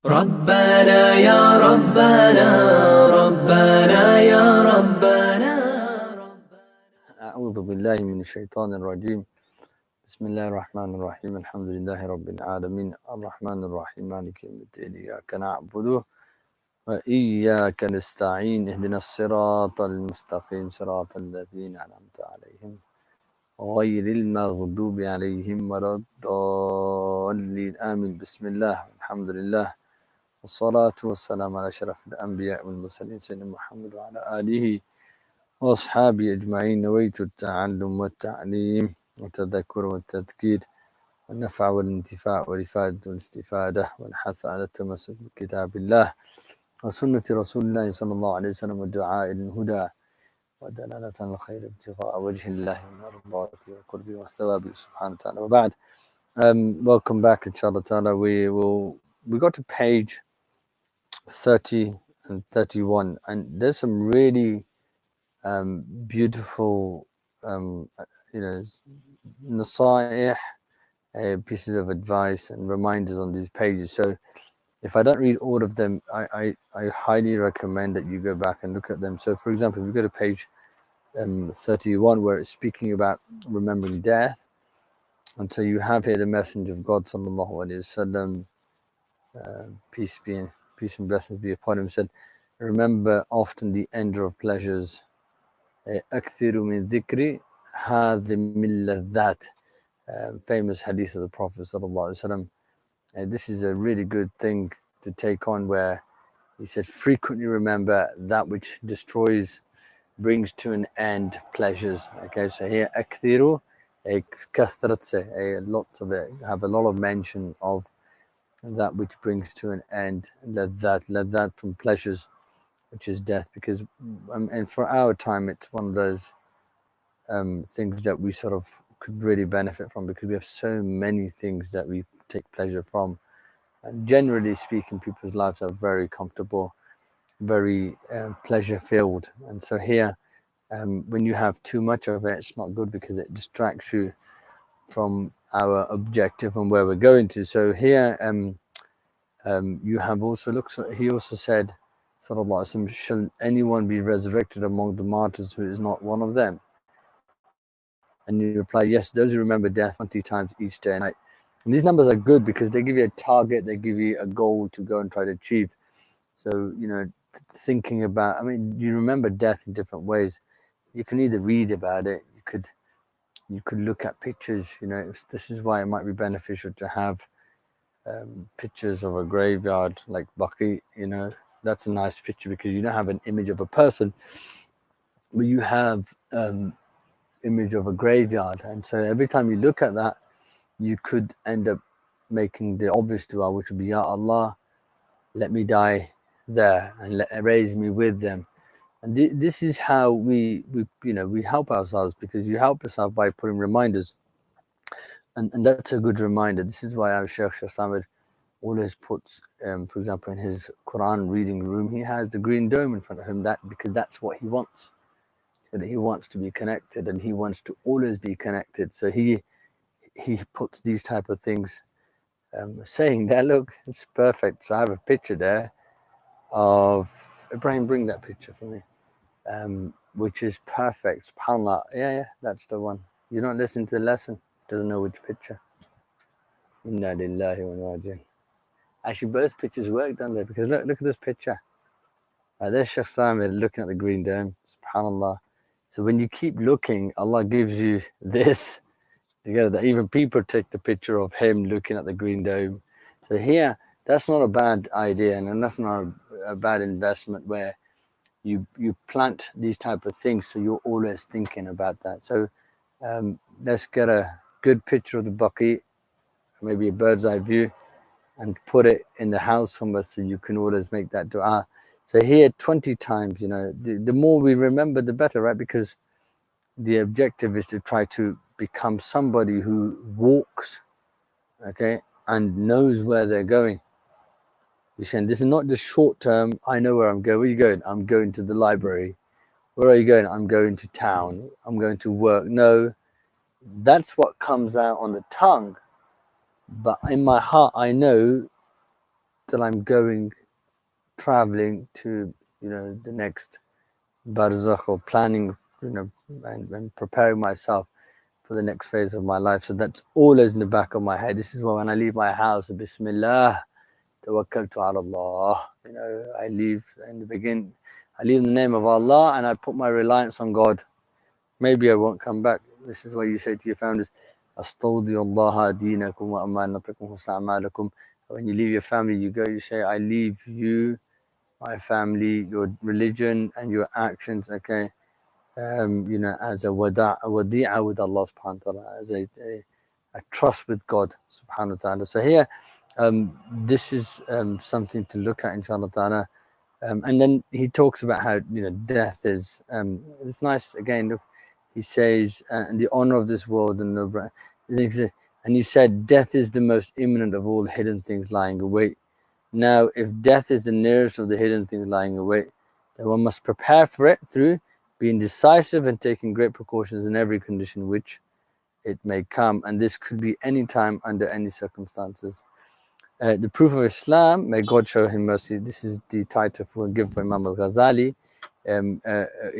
ربنا يا ربنا ربنا يا ربنا. أعوذ بالله من الشيطان الرجيم. بسم الله الرحمن الرحيم. الحمد لله رب العالمين الرحمن الرحيم مالك يوم الدين. إياك نعبد وإياك نستعين. اهدنا الصراط المستقيم صراط الذين أنعمت عليهم غير المغضوب عليهم ولا الضالين آمين. بسم الله الحمد لله والصلاة والسلام على أشرف الأنبياء والمرسلين سيدنا محمد وعلى آله وأصحابي أجمعين. نويت التعلم والتعليم والتذكر والتذكير والنفع والانتفاع والإفادة والاستفادة والحث على التمسك بكتاب الله وسنة رسول الله صلى الله عليه وسلم والدعاء إلى الهدى ودلالة على الخير ابتغاء وجه الله ومرضاته وقربه والثواب سبحانه وتعالى. وبعد, welcome back inshaAllah ta'ala. We got to page 30 and 31, and there's some really beautiful, nasaih, pieces of advice and reminders on these pages. So if I don't read all of them, I highly recommend that you go back and look at them. So for example, if you go to page 31, where it's speaking about remembering death, and so you have here the Messenger of God sallallahu alaihi wasallam, peace and blessings be upon him, said, remember often the ender of pleasures. أكثر من ذكر هذه اللذات, famous hadith of the Prophet sallallahu alaihi wasallam. This is a really good thing to take on, where he said, frequently remember that which destroys, brings to an end pleasures. Okay, so here أكثر, كثرت se, lots of it, have a lot of mention of that which brings to an end, ladhat from pleasures, which is death. Because and for our time, it's one of those things that we sort of could really benefit from, because we have so many things that we take pleasure from. And generally speaking, people's lives are very comfortable, very pleasure filled. And so here, when you have too much of it, it's not good, because it distracts you from our objective and where we're going to. So here, you have also he also said, sallallahu alaihi wasallam, shall anyone be resurrected among the martyrs who is not one of them? And you reply, yes, those who remember death 20 times each day and night. And these numbers are good, because they give you a target, they give you a goal to go and try to achieve. So, thinking about, you remember death in different ways. You can either read about it, you could look at pictures. This is why it might be beneficial to have pictures of a graveyard like Baqi. That's a nice picture, because you don't have an image of a person, but you have image of a graveyard. And so every time you look at that, you could end up making the obvious dua, which would be, Ya Allah, let me die there and raise me with them. And this is how we help ourselves, because you help yourself by putting reminders, and that's a good reminder. This is why our Shaykh Samad always puts, for example, in his Quran reading room, he has the green dome in front of him, because that's what he wants. That he wants to be connected, and he wants to always be connected. So he puts these type of things, saying that, look, it's perfect. So I have a picture there of Ibrahim. Bring that picture for me, which is perfect. SubhanAllah. Yeah, that's the one. You're not listening to the lesson. Doesn't know which picture. Inna lillahi wa inna ilaihi raji'un. Actually, both pictures work, don't they? Because look at this picture. There's Shaykh Samir looking at the green dome. SubhanAllah. So when you keep looking, Allah gives you this together, that even people take the picture of him looking at the green dome. So here, that's not a bad idea, and that's not a bad investment, where you plant these type of things, so you're always thinking about that. So let's get a good picture of the Baqi, maybe a bird's eye view, and put it in the house somewhere, so you can always make that dua. So here, 20 times, the more we remember, the better, right? Because the objective is to try to become somebody who walks, okay, and knows where they're going. You're saying, this is not just short term, I know where I'm going. Where are you going? I'm going to the library. Where are you going? I'm going to town. I'm going to work. No, that's what comes out on the tongue. But in my heart, I know that I'm going, traveling to, the next barzakh, or planning, and preparing myself for the next phase of my life. So that's always in the back of my head. This is why when I leave my house, Bismillah, tawakkaltu ala Allah. I leave in the beginning. I leave in the name of Allah, and I put my reliance on God. Maybe I won't come back. This is why you say to your founders, Astawdiyallaha deenakum wa amanatakum husna. When you leave your family, you say, I leave you, my family, your religion, and your actions, okay? As a wadi'a with Allah subhanahu wa ta'ala, as a trust with God subhanahu wa ta'ala. So here, this is something to look at, inshaAllah ta'ala. And then he talks about how, death is, it's nice, again, look, he says, the honor of this world and no, and he said, death is the most imminent of all hidden things lying await. Now, if death is the nearest of the hidden things lying await, then one must prepare for it through being decisive and taking great precautions in every condition which it may come. And this could be any time, under any circumstances. The Proof of Islam, may God show him mercy. This is the title given for Imam al-Ghazali.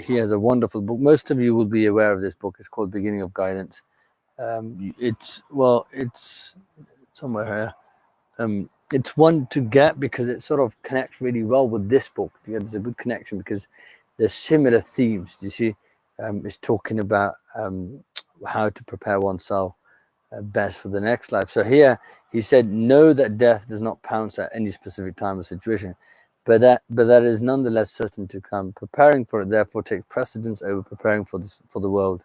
He has a wonderful book. Most of you will be aware of this book. It's called Beginning of Guidance. It's somewhere here. It's one to get because it sort of connects really well with this book. There's a good connection because there's similar themes. Do you see? It's talking about how to prepare oneself best for the next life. So here he said, know that death does not pounce at any specific time or situation, but that is nonetheless certain to come. Preparing for it therefore takes precedence over preparing for the world.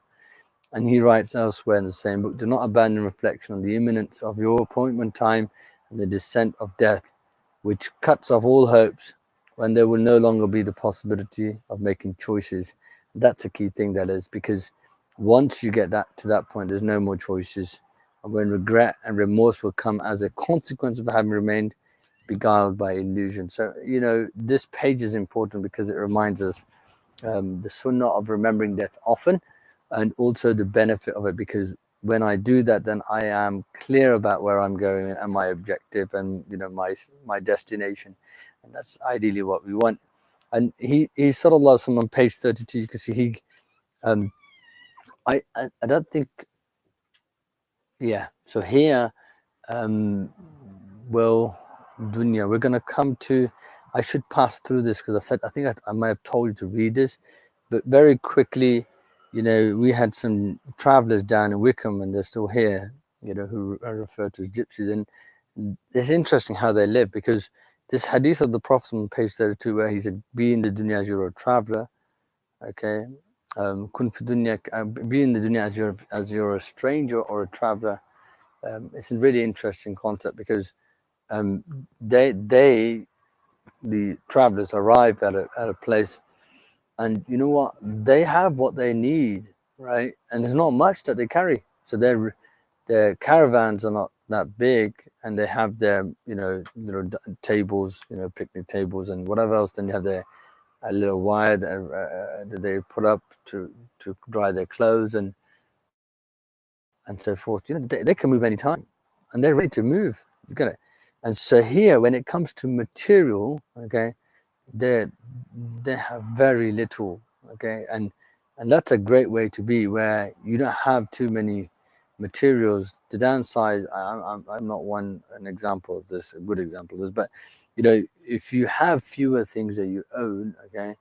And he writes elsewhere in the same book, do not abandon reflection on the imminence of your appointment time and the descent of death, which cuts off all hopes when there will no longer be the possibility of making choices. That's a key thing, that is, because once you get to that point, there's no more choices. And when regret and remorse will come as a consequence of having remained beguiled by illusion. So, this page is important because it reminds us the sunnah of remembering death often, and also the benefit of it, because when I do that, then I am clear about where I'm going and my objective and my destination, and that's ideally what we want. And he sort of loves him on page 32. You can see I don't think, yeah. So here, well, dunya, we're going to come to, I should pass through this because I think I might have told you to read this, but very quickly, we had some travelers down in Wickham, and they're still here, who are referred to as gypsies. And it's interesting how they live, because this hadith of the Prophet on page 32, where he said, be in the dunya as you're a traveler, okay? Kun fi dunya, be in the dunya as you're a stranger or a traveler. It's a really interesting concept, because the travelers arrive at a place, and you know what, they have what they need, right? And there's not much that they carry, so their caravans are not that big, and they have their little tables, picnic tables and whatever else. Then they have a little wire that they put up to dry their clothes and so forth. They can move anytime, and they're ready to move. You get it? And so here, when it comes to material, okay, they have very little, okay, and that's a great way to be, where you don't have too many materials. The downside, I'm not an example of this, a good example of this, but if you have fewer things that you own, okay,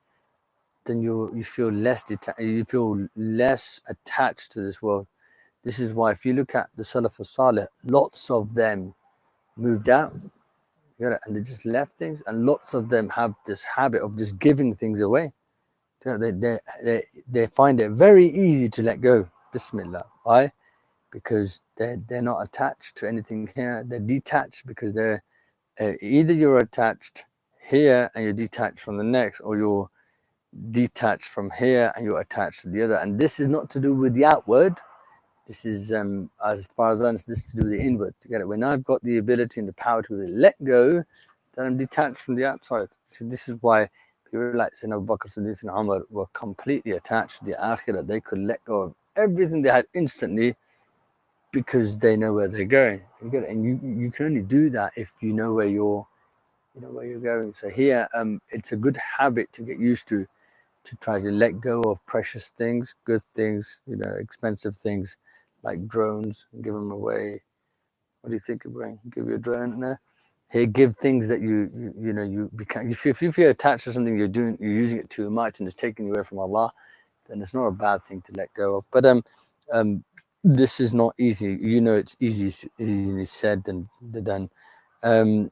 then you feel less you feel less attached to this world. This is why, if you look at the Salaf al-Salih, lots of them moved out, and they just left things, and lots of them have this habit of just giving things away. They find it very easy to let go. Bismillah. Why? Because they're not attached to anything here. They're detached, because they're either you're attached here and you're detached from the next, or you're detached from here and you're attached to the other. And this is not to do with the outward. This is, as far as I understand, this is to do with the inward. To get it, when I've got the ability and the power to let go, then I'm detached from the outside. So this is why people like Abu Bakr, Siddiq and Umar were completely attached to the akhirah. They could let go of everything they had instantly, because they know where they're going. You get it? And you can only do that if you know where you're you know where you're going. So here, it's a good habit to get used to try to let go of precious things, good things, you know, expensive things like drones, and give them away. What do you think of bring? Give you a drone there. Here, give things that you know you become. If you feel attached to something you're using it too much, and it's taking you away from Allah, then it's not a bad thing to let go of. But um, this is not easy. You know, it's easily said than done. Um,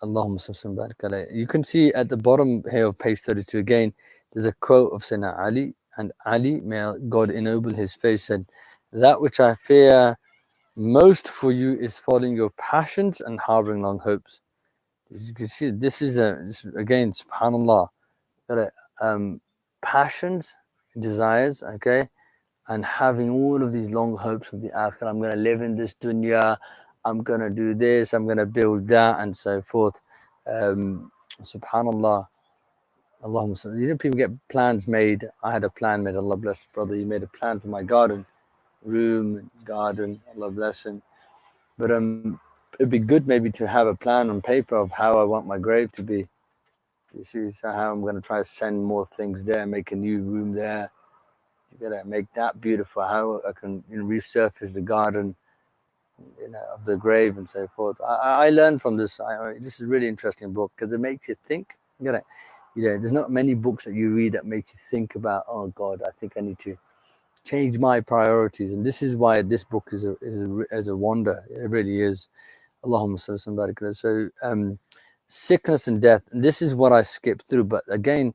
Allahumma salli barik alayhi. You can see at the bottom here of page 32 again, there's a quote of Sayyidina Ali, and Ali, may God ennoble his face, said, "That which I fear most for you is following your passions and harboring long hopes." As you can see, again, subhanallah, got it, passions, desires, okay, and having all of these long hopes of the akhirah. I'm going to live in this dunya, I'm going to do this, I'm going to build that, and so forth. Subhanallah. Allahumma, you know, people get plans made. I had a plan made. Allah bless brother. He made a plan for my garden, garden. Allah bless him. But it'd be good maybe to have a plan on paper of how I want my grave to be. You see, so how I'm going to try to send more things there, make a new room there. You gotta make that beautiful. How I can, you know, resurface the garden, you know, of the grave and so forth. I learned from this. This is a really interesting book because it makes you think. You know, there's not many books that you read that make you think about. Oh God, I think I need to change my priorities, and this is why this book is a wonder. It really is. Allahumma salli wa barik. So sickness and death. And this is what I skipped through, but again,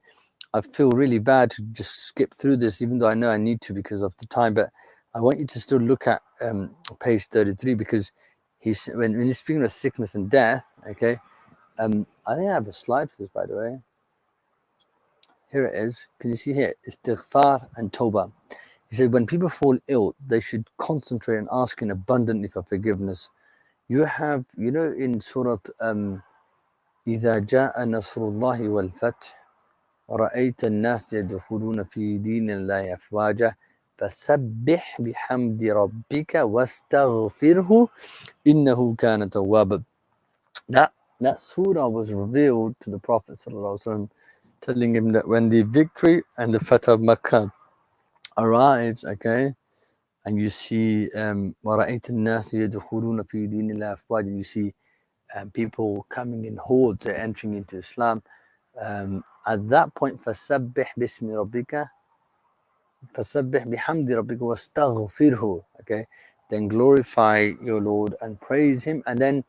I feel really bad to just skip through this, even though I know I need to because of the time. But I want you to still look at page 33 because when he's speaking of sickness and death, okay. I think I have a slide for this, by the way. Here it is. Can you see here? Istighfar and Tawbah. He said when people fall ill, they should concentrate on asking abundantly for forgiveness. You have, you know, in Surah إذا جاء نصر الله والفتح ورأيت الناس يدخلون في دين الله أفواجا فسبح بحمد ربك واستغفره إنه كان توابا. That surah was revealed to the Prophet ﷺ, telling him that when the victory and the Fatah of Makkah arrives, okay, and you see وَرَأَيْتَ النَّاسِ يَدْخُلُونَ فِي دِينِ اللَّهِ أَفْوَاجًا, you see people coming in hordes, entering into Islam. At that point, فَسَبِّحْ بِاسْمِ رَبِّكَ فَسَبِّحْ بِحَمْدِ رَبِّكَ وَاسْتَغْفِرْهُ. Okay, then glorify your Lord and praise Him, and then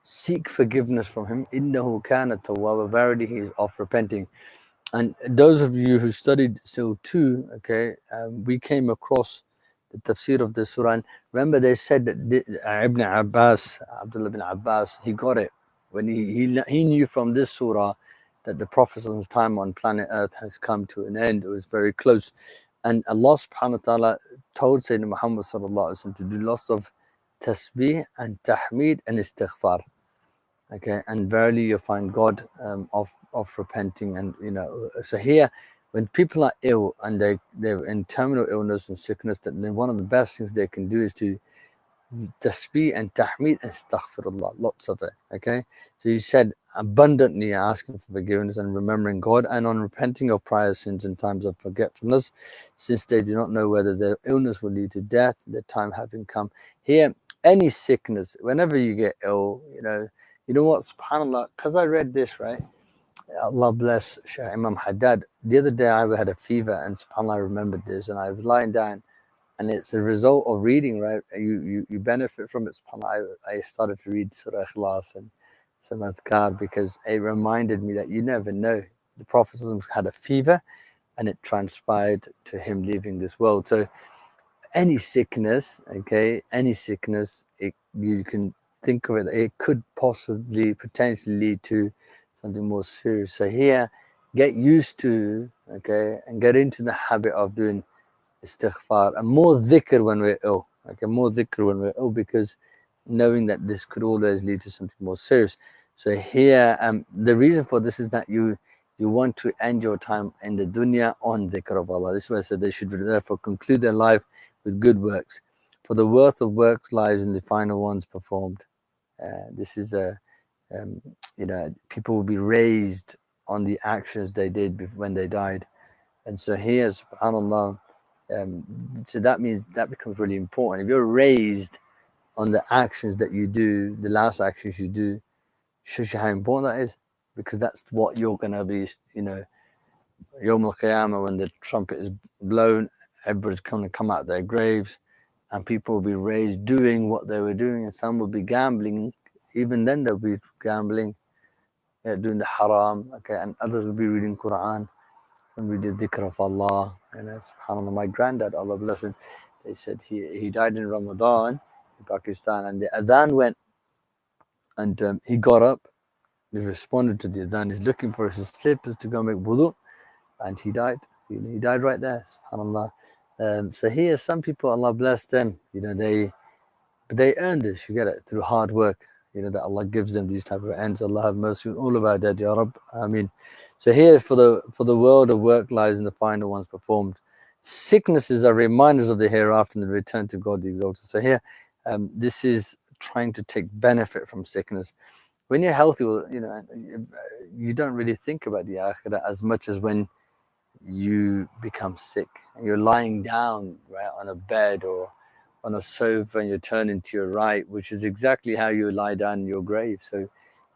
seek forgiveness from Him. إِنَّهُ كَانَ تَوَّابًا. Verily, He is oft repenting. And those of you who studied Sil 2, okay, we came across the tafsir of the surah. And remember, they said that Ibn Abbas, Abdullah bin Abbas, he got it when he knew from this surah that the Prophet's time on planet Earth has come to an end. It was very close. And Allah subhanahu wa ta'ala told Sayyidina Muhammad sallallahu alaihi wasallam to do lots of tasbih and tahmeed and istighfar. Okay, and verily you'll find God of repenting. And you know, so here when people are ill and they're in terminal illness and sickness, then one of the best things they can do is to tasbih and tahmeed and astaghfirullah, lots of it. Okay, so you said abundantly asking for forgiveness and remembering God, and on repenting of prior sins in times of forgetfulness, since they do not know whether their illness will lead to death, their time having come. Here, any sickness, whenever you get ill, you know what, subhanallah, because I read this, right? Allah bless Shaykh Imam Haddad. The other day I had a fever, and subhanallah I remembered this, and I was lying down, and it's a result of reading, right? You benefit from it, subhanallah. I started to read Surah Ikhlas and some adhkar because it reminded me that you never know. The Prophet had a fever, and it transpired to him leaving this world. So any sickness, okay, any sickness, you can think of it, it could potentially lead to something more serious. So here, get used to, okay, and get into the habit of doing istighfar and more dhikr when we're ill. Okay, more dhikr when we're ill, because knowing that this could always lead to something more serious. So here, the reason for this is that you want to end your time in the dunya on dhikr of Allah. This is why I said they should therefore conclude their life with good works, for the worth of works lies in the final ones performed. This is You know, people will be raised on the actions they did when they died. And so here, subhanAllah, so that means that becomes really important. If you're raised on the actions that you do, the last actions you do, shows you how important that is, because that's what you're going to be, you know, Yawm al-Qiyamah, when the trumpet is blown, everybody's going to come out of their graves, and people will be raised doing what they were doing, and some will be gambling. Even then they'll be gambling, doing the haram, okay, and others will be reading Quran, some reading dhikr of Allah. And subhanAllah, my granddad, Allah bless him, they said he died in Ramadan in Pakistan, and the adhan went, and he got up, he responded to the adhan, he's looking for his slippers to go make wudu, and he died. He died right there, subhanAllah. So here, some people, Allah bless them, you know, they earned this, you get it, through hard work, you know, that Allah gives them these type of ends. Allah have mercy on all of our dead, Ya Rabb. Ameen. So here, for the world of work lies in the final ones performed. Sicknesses are reminders of the hereafter and the return to God the Exalted. So here, this is trying to take benefit from sickness. When you're healthy, you know, you don't really think about the akhirah as much as when you become sick and you're lying down, right, on a bed or on a sofa, and you're turning to your right, which is exactly how you lie down in your grave. So,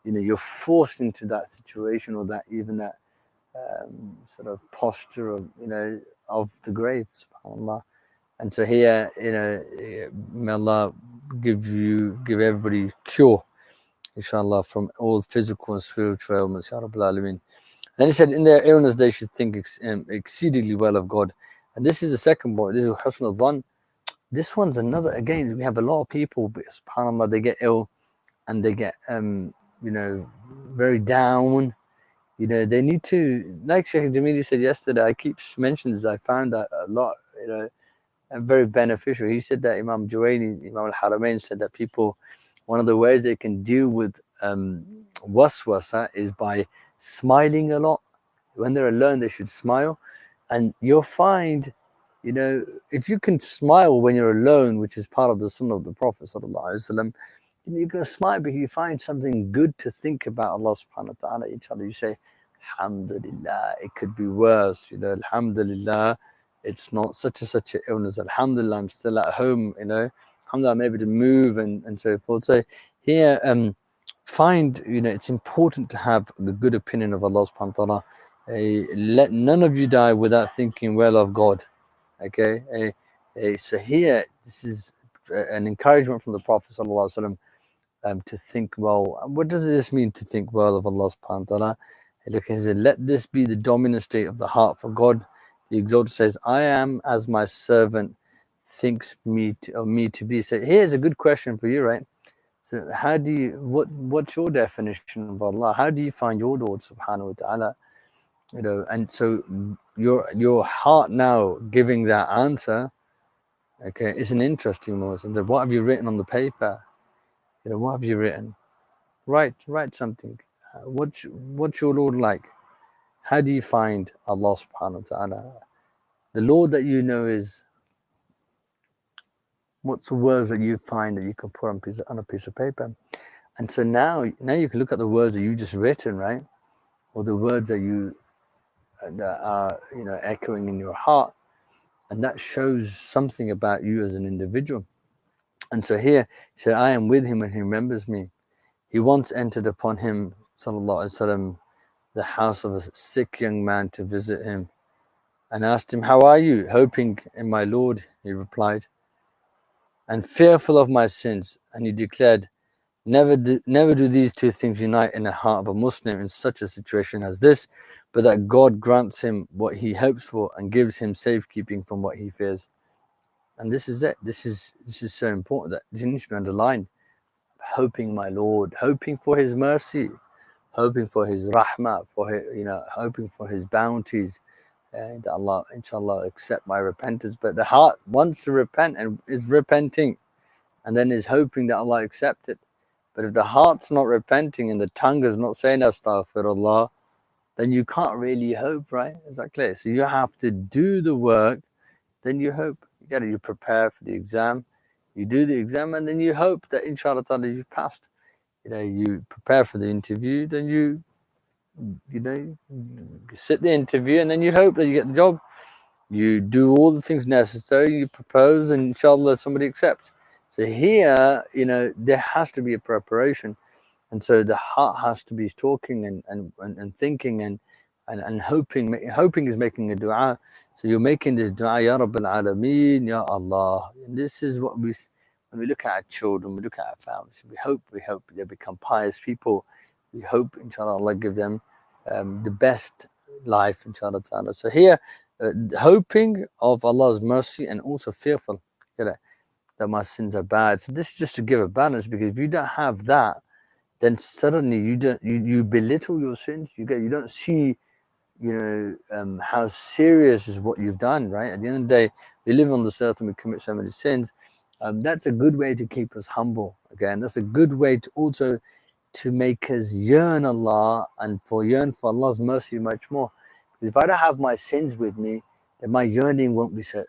you know, you're forced into that situation, or that even that sort of posture of, you know, of the grave, subhanAllah. And so here, you know, may Allah give everybody cure, inshaAllah, from all physical and spiritual ailments, Ya Rabbil Alameen. Then he said, in their illness, they should think exceedingly well of God. And this is the second point. This is Husn al-Dhan. This one's another, again, we have a lot of people, but subhanAllah, they get ill and they get, you know, very down. You know, they need to, like Shaykh Jamili said yesterday, I keep mentioning this, I found that a lot, you know, and very beneficial. He said that Imam Juwayni, Imam al-Haramain said that people, one of the ways they can deal with waswasa is by smiling a lot. When they're alone, they should smile. And you'll find, you know, if you can smile when you're alone, which is part of the sunnah of the Prophet ﷺ, you're going to smile because you find something good to think about Allah subhanahu wa ta'ala. Each other, you say, Alhamdulillah, it could be worse, you know, Alhamdulillah, it's not such a illness. Alhamdulillah, I'm still at home, you know, Alhamdulillah, I'm able to move and so forth. So here, find, you know, it's important to have the good opinion of Allah subhanahu wa ta'ala. Let none of you die without thinking well of God. Okay, so here, this is an encouragement from the Prophet sallallahu alaihi wasallam, to think well. What does this mean, to think well of Allah subhanahu wa ta'ala? Look, he said, let this be the dominant state of the heart for God. The Exalted says, I am as my servant thinks me to be. So here's a good question for you, right? So how do you, what's your definition of Allah? How do you find your Lord subhanahu wa ta'ala? You know, and so your heart now giving that answer, okay, is an interesting one. So what have you written on the paper? You know, what have you written? Write something. What's your Lord like? How do you find Allah subhanahu wa ta'ala? The Lord that you know is, what's the words that you find that you can put on a piece of paper? And so now you can look at the words that you just written, right? Or the words that are, you know, echoing in your heart, and that shows something about you as an individual. And so here he said, I am with him when he remembers me. He once entered upon him, sallallahu alaihi wasallam, the house of a sick young man to visit him, and asked him, how are you? Hoping in my Lord, he replied, and fearful of my sins. And he declared, never do these two things unite in the heart of a Muslim in such a situation as this, but that God grants him what he hopes for and gives him safekeeping from what he fears. And this is it. This is so important that this needs to be underlined. Hoping my Lord, hoping for his mercy, hoping for his rahmah, for his, you know, hoping for his bounties, that Allah, inshallah, accept my repentance. But the heart wants to repent and is repenting, and then is hoping that Allah accept it. But if the heart's not repenting and the tongue is not saying astaghfirullah, then you can't really hope, right? Is that clear? So you have to do the work, then you hope. You prepare for the exam, you do the exam, and then you hope that inshallah ta'ala you've passed. you prepare for the interview, then you sit the interview, and then you hope that you get the job. You do all the things necessary, you propose, and inshallah somebody accepts. So here, there has to be a preparation. And so the heart has to be talking and thinking and hoping. Hoping is making a dua. So you're making this dua, Ya Rabbil Alameen, Ya Allah. And this is what when we look at our children, we look at our families, we hope they become pious people. We hope, inshallah, Allah give them the best life, inshallah ta'ala. So here, hoping of Allah's mercy and also fearful that my sins are bad. So this is just to give a balance, because if you don't have that, then suddenly you belittle your sins. You don't see how serious is what you've done, right? At the end of the day, we live on this earth and we commit so many sins. That's a good way to keep us humble. Again, that's a good way to also to make us yearn Allah and yearn for Allah's mercy much more. Because if I don't have my sins with me, then my yearning won't be so,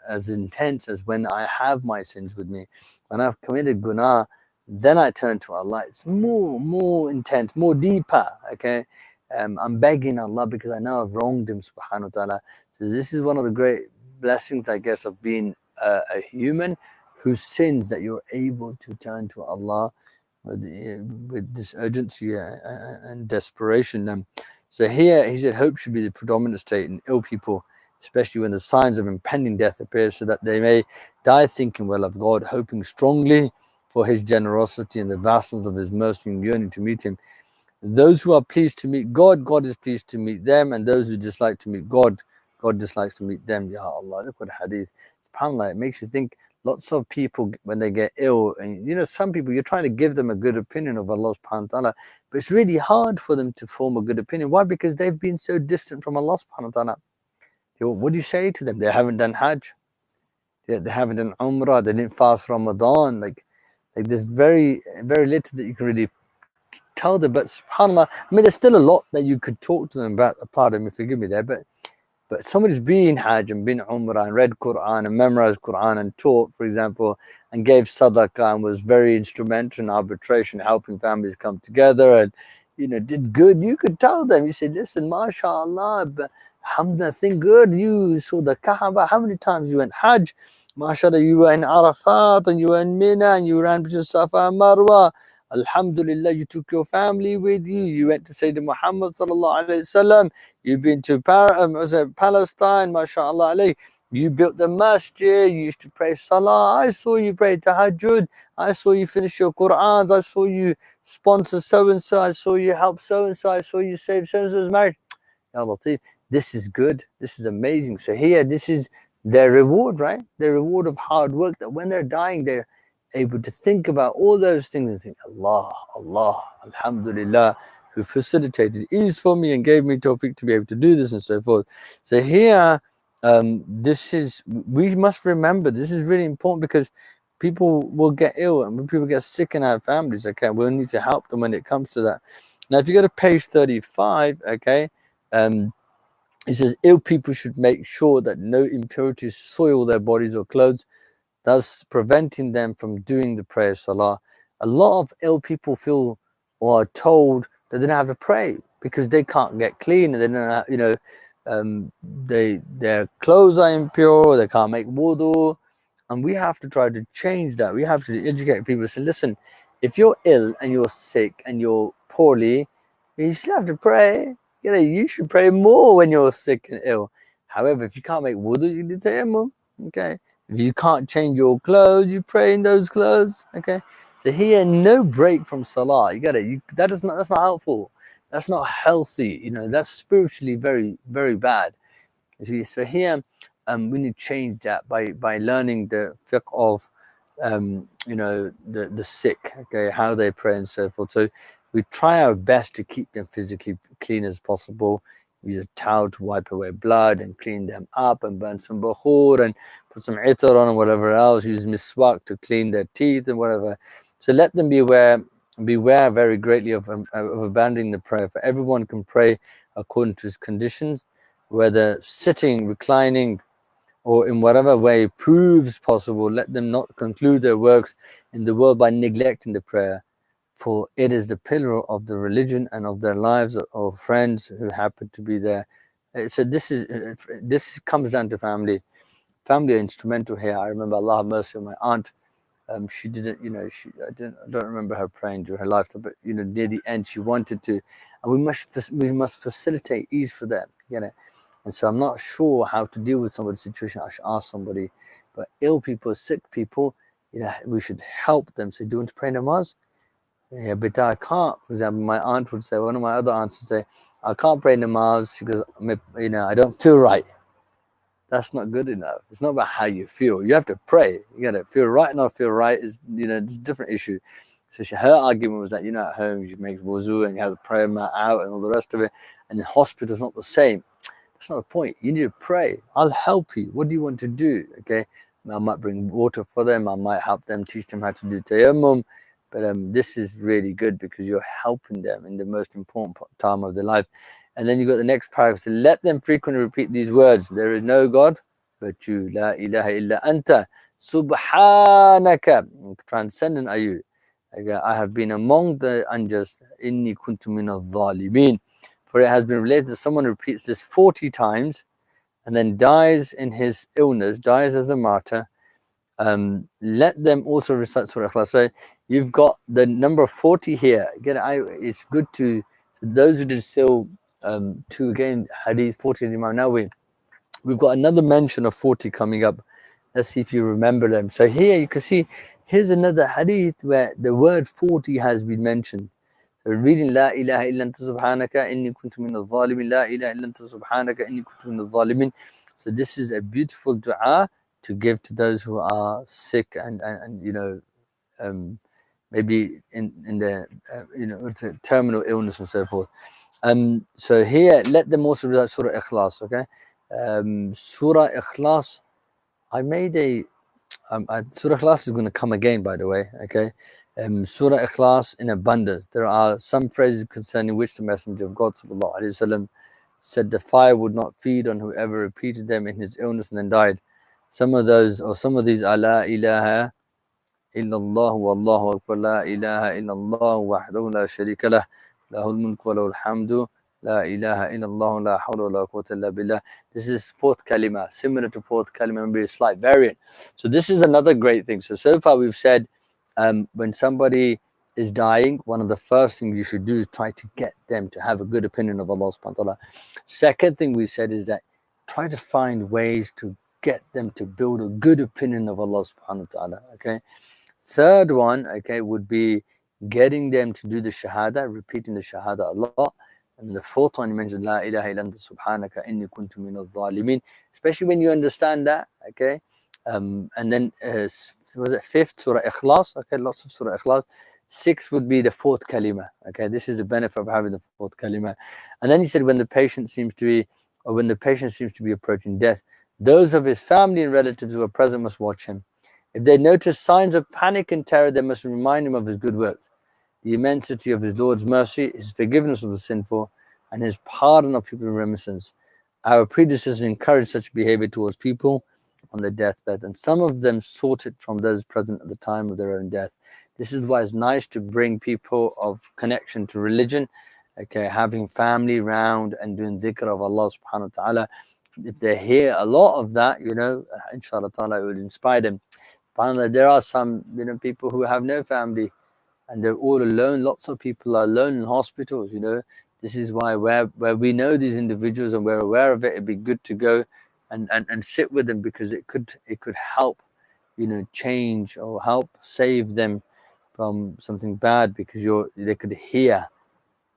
as intense as when I have my sins with me. When I've committed guna, then I turn to Allah. It's more intense, more deeper. Okay, I'm begging Allah because I know I've wronged Him, subhanahu wa ta'ala. So this is one of the great blessings, I guess, of being a human who sins, that you're able to turn to Allah with this urgency and desperation. So here he said hope should be the predominant state in ill people, especially when the signs of impending death appear, so that they may die thinking well of God, hoping strongly for His generosity and the vastness of His mercy, and yearning to meet Him. Those who are pleased to meet God, God is pleased to meet them, and those who dislike to meet God, God dislikes to meet them. Ya Allah, look what hadith. SubhanAllah, it makes you think. Lots of people, when they get ill, and some people, you're trying to give them a good opinion of Allah subhanahu wa ta'ala, but it's really hard for them to form a good opinion. Why? Because they've been so distant from Allah subhanahu wa ta'ala. What do you say to them? They haven't done Hajj, they haven't done Umrah, they didn't fast Ramadan. Like there's very, very little that you can really tell them. But subhanAllah, I mean, there's still a lot that you could talk to them about. Pardon me, forgive me there, but somebody's been Hajj and been Umrah and read Quran and memorized Quran and taught, for example, and gave sadaqah and was very instrumental in arbitration, helping families come together, and did good. You could tell them. You said, listen, mashallah, alhamdulillah, think good. You saw the Kaaba. How many times you went Hajj? Mashallah, you were in Arafat and you were in Mina and you ran between Safa and Marwa. Alhamdulillah, you took your family with you. You went to Sayyidina Muhammad sallallahu alaihi wasallam. You've been to Palestine, mashallah alayh. You built the masjid. You used to pray salah. I saw you pray tahajjud. I saw you finish your Qur'ans. I saw you sponsor so and so. I saw you help so and so. I saw you save so and so's marriage. Ya Latif, this is good. This is amazing. So here, this is their reward, right? Their reward of hard work. That when they're dying, they're able to think about all those things and think, Allah, alhamdulillah, who facilitated ease for me and gave me tawfiq to be able to do this and so forth. So here, we must remember, this is really important, because people will get ill and when people get sick in our families, okay, we'll need to help them when it comes to that. Now, if you go to page 35, okay, it says ill people should make sure that no impurities soil their bodies or clothes, thus preventing them from doing the prayer salah. A lot of ill people feel or are told that they don't have to pray because they can't get clean and they don't have, their clothes are impure, they can't make wudu. And we have to try to change that. We have to educate people. Say, listen, if you're ill and you're sick and you're poorly, you still have to pray. You should pray more when you're sick and ill. However, if you can't make wudu, you do tayammum. Okay. If you can't change your clothes, you pray in those clothes. Okay. So here, no break from salah. You get it. That's not helpful. That's not healthy. That's spiritually very, very bad. You see. So here, we need to change that by learning the fiqh of, the sick. Okay, how they pray and so forth. So we try our best to keep them physically clean as possible. Use a towel to wipe away blood and clean them up, and burn some bukhur and put some itar on and whatever else. Use miswak to clean their teeth and whatever. So let them beware very greatly of abandoning the prayer. For everyone can pray according to his conditions, whether sitting, reclining, or in whatever way proves possible. Let them not conclude their works in the world by neglecting the prayer. for it is the pillar of the religion and of their lives or friends who happen to be there. So this comes down to family. Family are instrumental here. I remember, Allah have mercy on my aunt. She didn't, I don't remember her praying during her lifetime, but near the end she wanted to, and we must facilitate ease for them, And so I'm not sure how to deal with somebody's situation. I should ask somebody, but ill people, sick people, we should help them. So do you want to pray namaz? Yeah, but I can't. For example, my aunt would say, one of my other aunts would say, I can't pray namaz because I don't feel right. That's not good enough. It's not about how you feel. You have to pray. You gotta feel right and not feel right is it's a different issue. So her argument was that at home you make wuzu and you have the prayer mat out and all the rest of it, and in hospital it's not the same. That's not the point. You need to pray. I'll help you. What do you want to do? Okay, I might bring water for them. I might help them, teach them how to do tayammum. But this is really good because you're helping them in the most important time of their life. And then you got the next paragraph. So let them frequently repeat these words. There is no God but you. La ilaha illa anta. Subhanaka. Transcendent are you. Okay, I have been among the unjust. Inni kuntu min al-zalimin. For it has been related that someone repeats this 40 times and then dies in his illness, dies as a martyr. Let them also recite Surah Ikhlas. So you've got the number 40 here. Again, it's good to those who did still to again Hadith 40 Imam Nawawi. We've got another mention of 40 coming up. Let's see if you remember them. So here you can see here's another Hadith where the word 40 has been mentioned. So reading La ilaha illa anta subhanaka inni kuntu min al-zalimin. La ilaha illa anta subhanaka inni kuntu min al-zalimin. So this is a beautiful dua to give to those who are sick and maybe in their terminal illness and so forth. So here let them also recite Surah Ikhlas. Okay, Surah Ikhlas. I made a Surah Ikhlas is going to come again, by the way. Okay, Surah Ikhlas in abundance. There are some phrases concerning which the Messenger of God sallallahu alaihi wasallam said the fire would not feed on whoever repeated them in his illness and then died. Some of these are La ilaha illallah wallahu akbar, La ilaha illallah wahdahu la sharika lah, lahul mulku wa lahul hamdu, La ilaha illallah la hawla wa la quwwata illa billah. This is fourth kalima, similar to fourth kalima, maybe a slight variant. So this is another great thing. So far we've said when somebody is dying, one of the first things you should do is try to get them to have a good opinion of Allah subhanahu wa ta'ala. Second thing we said is that try to find ways to get them to build a good opinion of Allah subhanahu wa ta'ala. Okay. Third one, okay, would be getting them to do the shahada, repeating the shahada a lot. And the fourth one, you mentioned La ilaha illa anta subhanaka inni kuntu min al-zalimin. Especially when you understand that, okay. And then was it fifth, Surah Ikhlas? Okay, lots of Surah Ikhlas. Sixth would be the fourth kalima. Okay, this is the benefit of having the fourth kalima. And then he said when the patient seems to be approaching death, those of his family and relatives who are present must watch him. If they notice signs of panic and terror, they must remind him of his good works, the immensity of his Lord's mercy, his forgiveness of the sinful, and his pardon of people in reminiscence. Our predecessors encouraged such behavior towards people on their deathbed, and some of them sought it from those present at the time of their own death. This is why it's nice to bring people of connection to religion, okay, having family round and doing dhikr of Allah subhanahu wa ta'ala. If they hear a lot of that, inshaAllah ta'ala, it would inspire them. There are some people who have no family and they're all alone. Lots of people are alone in hospitals. This is why where we know these individuals and we're aware of it, it'd be good to go and sit with them, because it could help change or help save them from something bad, because they could hear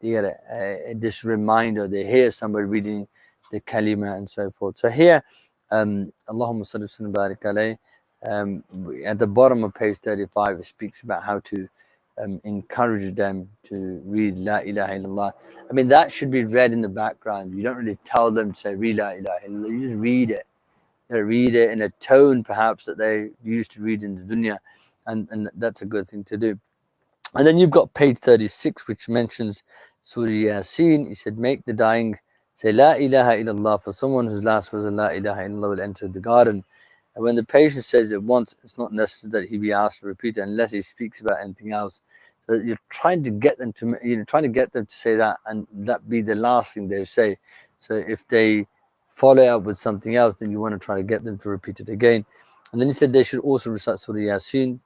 this reminder, they hear somebody reading the kalima and so forth. So here Allahumma salli wa sallim barik alayhi. At the bottom of page 35, it speaks about how to encourage them to read La ilaha illallah. I mean, that should be read in the background. You don't really tell them to say read La ilaha illallah. You just read it. Read it in a tone perhaps that they used to read in the dunya, and that's a good thing to do. And then you've got page 36, which mentions Surah Yasin. He said, make the dying say La ilaha illallah, for someone whose last was La ilaha illallah will enter the garden. And when the patient says it once, it's not necessary that he be asked to repeat it unless he speaks about anything else. So you're trying to get them to, trying to get them to say that, and that be the last thing they say. So if they follow up with something else, then you want to try to get them to repeat it again. And then he said they should also recite Surah Yasin.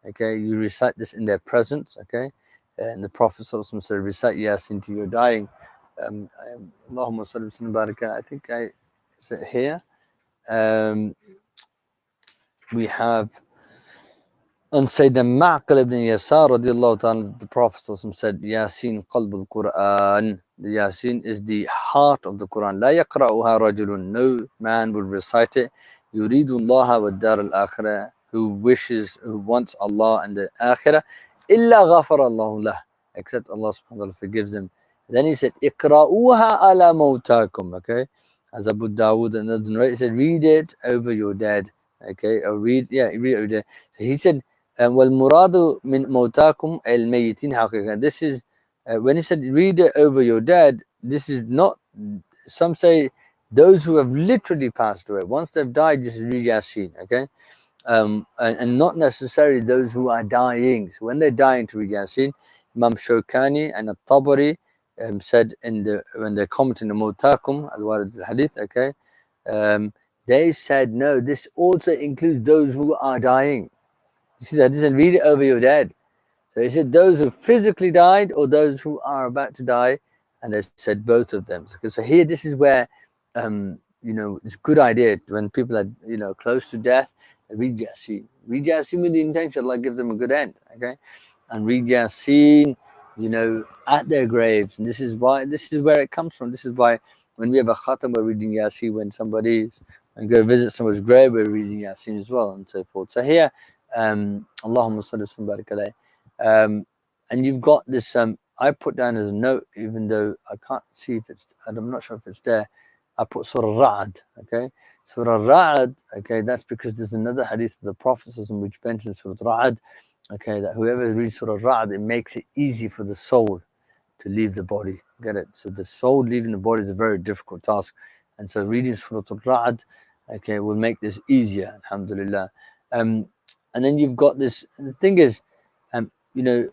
Okay, you recite this in their presence. Okay, and the Prophet ﷺ said, recite Yasin to your dying. Allahumma salli wa sallim baraka. I think I said here. We have and Sayyidina Ma'qil ibn Yasar radiallahu ta'ala, the Prophet said, Yasin qalb al-Quran. The Yasin is the heart of the Quran. La yaqra'uha rajulun. No man will recite it. Yuridu Allah wa dar al-akhirah. Who wants Allah and the akhirah. Illa ghafar Allahu lah. Except Allah subhanahu wa ta'ala forgives him. Then he said, Iqra'uha ala mawtakum. Okay. As Abu Dawood and others narrate, he said, read it over your dead. Okay. Or read it over your dead. So he said, وَالْمُرَادُ مِنْ مَوْتَاكُمْ الْمَيِّتِينَ حَقِيقًا. This is, when he said read it over your dead, this is not, some say those who have literally passed away. Once they've died, just read Yasin, okay? And not necessarily those who are dying. So when they're dying to read Yasin, Imam Shawkani and At-Tabari said when they're commenting on Mawtakum, al-Warid al-Hadith, okay? They said, no, this also includes those who are dying. You see that? It doesn't read it over your dead. So he said those who physically died or those who are about to die, and they said both of them. So here, this is where, it's a good idea when people are, close to death, read Yasin. Read Yasin with the intention Allah give them a good end, okay? And read Yasin, at their graves. And this is where it comes from. This is why when we have a khatam, we're reading Yasin. When somebody's and go visit someone's grave, we're reading Yasin as well, and so forth. So here, Allahumma salli wa sallim barik. And you've got this, I put down as a note, even though I can't see if it's, and I'm not sure if it's there, I put Surah Ra'ad, okay? Surah Ra'ad, okay, that's because there's another hadith of the Prophet which mentions Surah Ra'ad, okay, that whoever reads Surah Ra'ad, it makes it easy for the soul to leave the body, get it? So the soul leaving the body is a very difficult task. And so reading Surah Ra'ad, okay, will make this easier, alhamdulillah. And then you've got this, the thing is, we're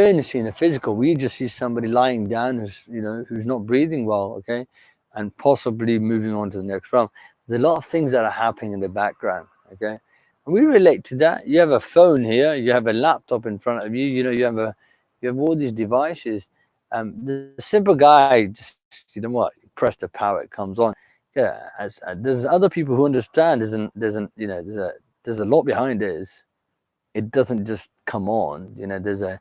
only seeing the physical. We just see somebody lying down who's not breathing well, okay, and possibly moving on to the next realm. There's a lot of things that are happening in the background, okay, and we relate to that. You have a phone here, you have a laptop in front of you, you have all these devices. The simple guy just, you press the power, it comes on. Yeah, there's other people who understand. There's a lot behind this. It doesn't just come on. There's the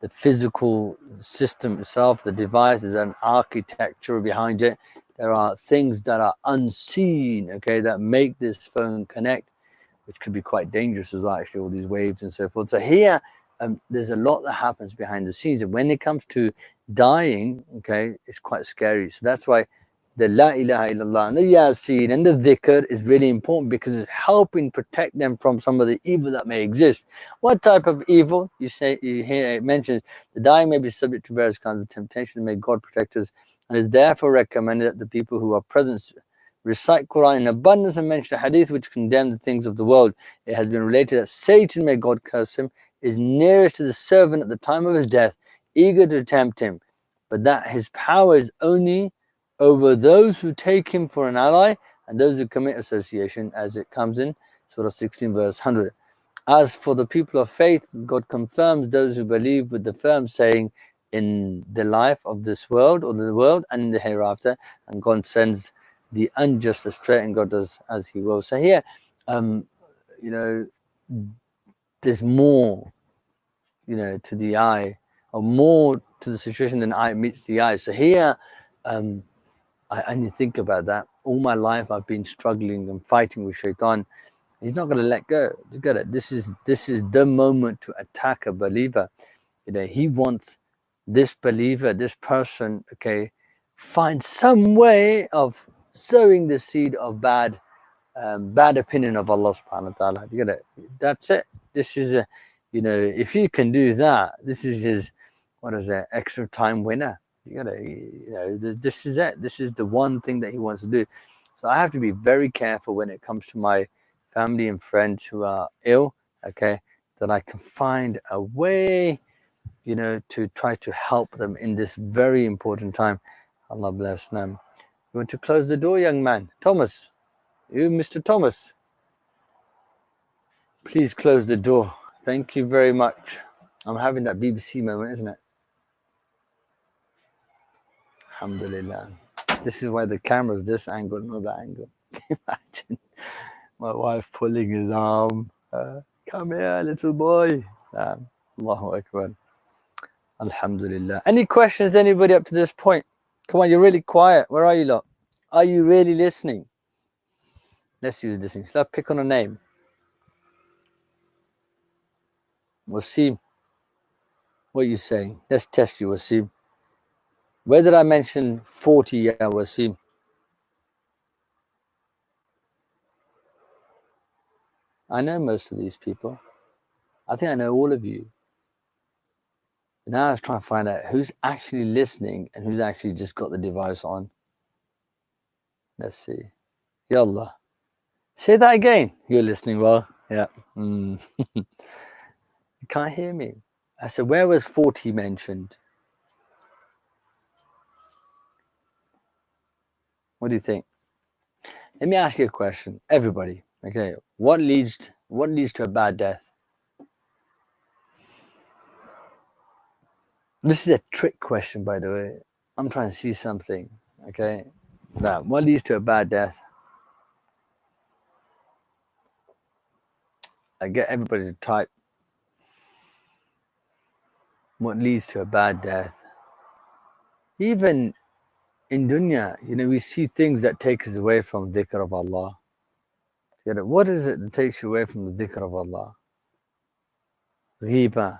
physical system itself, the device. There's an architecture behind it. There are things that are unseen, okay, that make this phone connect, which could be quite dangerous as well, actually, all these waves and so forth. So here, there's a lot that happens behind the scenes. And when it comes to dying, okay, it's quite scary. So that's why the La ilaha illallah and the Yasin and the dhikr is really important, because it's helping protect them from some of the evil that may exist. What type of evil? You hear it mentions the dying may be subject to various kinds of temptation. May God protect us. And is therefore recommended that the people who are present recite Quran in abundance and mention a hadith which condemns the things of the world. It has been related that Satan, may God curse him, is nearest to the servant at the time of his death, eager to tempt him, but that his power is only over those who take him for an ally and those who commit association, as it comes in Surah 16 verse 100. As for the people of faith, God confirms those who believe with the firm saying in the life of this world, or the world, and in the hereafter, and God sends the unjust astray, and God does as he will. So here, there's more, to the eye, or more to the situation than eye meets the eye. So here, I need to think about that. All my life I've been struggling and fighting with shaitan. He's not going to let go. You get it? This is the moment to attack a believer. He wants this believer, this person, okay, find some way of sowing the seed of bad opinion of Allah subhanahu wa ta'ala. You get it? That's it. This is if you can do that, this is his, extra time winner. This is it. This is the one thing that he wants to do. So I have to be very careful when it comes to my family and friends who are ill, okay, that I can find a way you know, to try to help them in this very important time. Allah bless them. You want to close the door, young man? Thomas, you, Mr. Thomas, please close the door. Thank you very much. I'm having that BBC moment, isn't it? Alhamdulillah. This is why the camera's this angle, not that angle. Can you imagine my wife pulling his arm? Come here, little boy. Allahu Akbar. Alhamdulillah. Any questions, anybody up to this point? Come on, you're really quiet. Where are you lot? Are you really listening? Let's use this thing. Shall I pick on a name? Wasim. What are you saying? Let's test you, Wasim. Where did I mention 40? Yeah, Wasim. I know most of these people. I think I know all of you. Now I was trying to find out who's actually listening and who's actually just got the device on. Let's see. Yallah. Say that again. You're listening well. Yeah. You can't hear me. I said, where was 40 mentioned? What do you think? Let me ask you a question. Everybody, okay. What leads to a bad death? This is a trick question, by the way. I'm trying to see something, okay? Now, what leads to a bad death? I get everybody to type. What leads to a bad death? Even in dunya, you know, we see things that take us away from dhikr of Allah. You know, what is it that takes you away from the dhikr of Allah? Ghiba.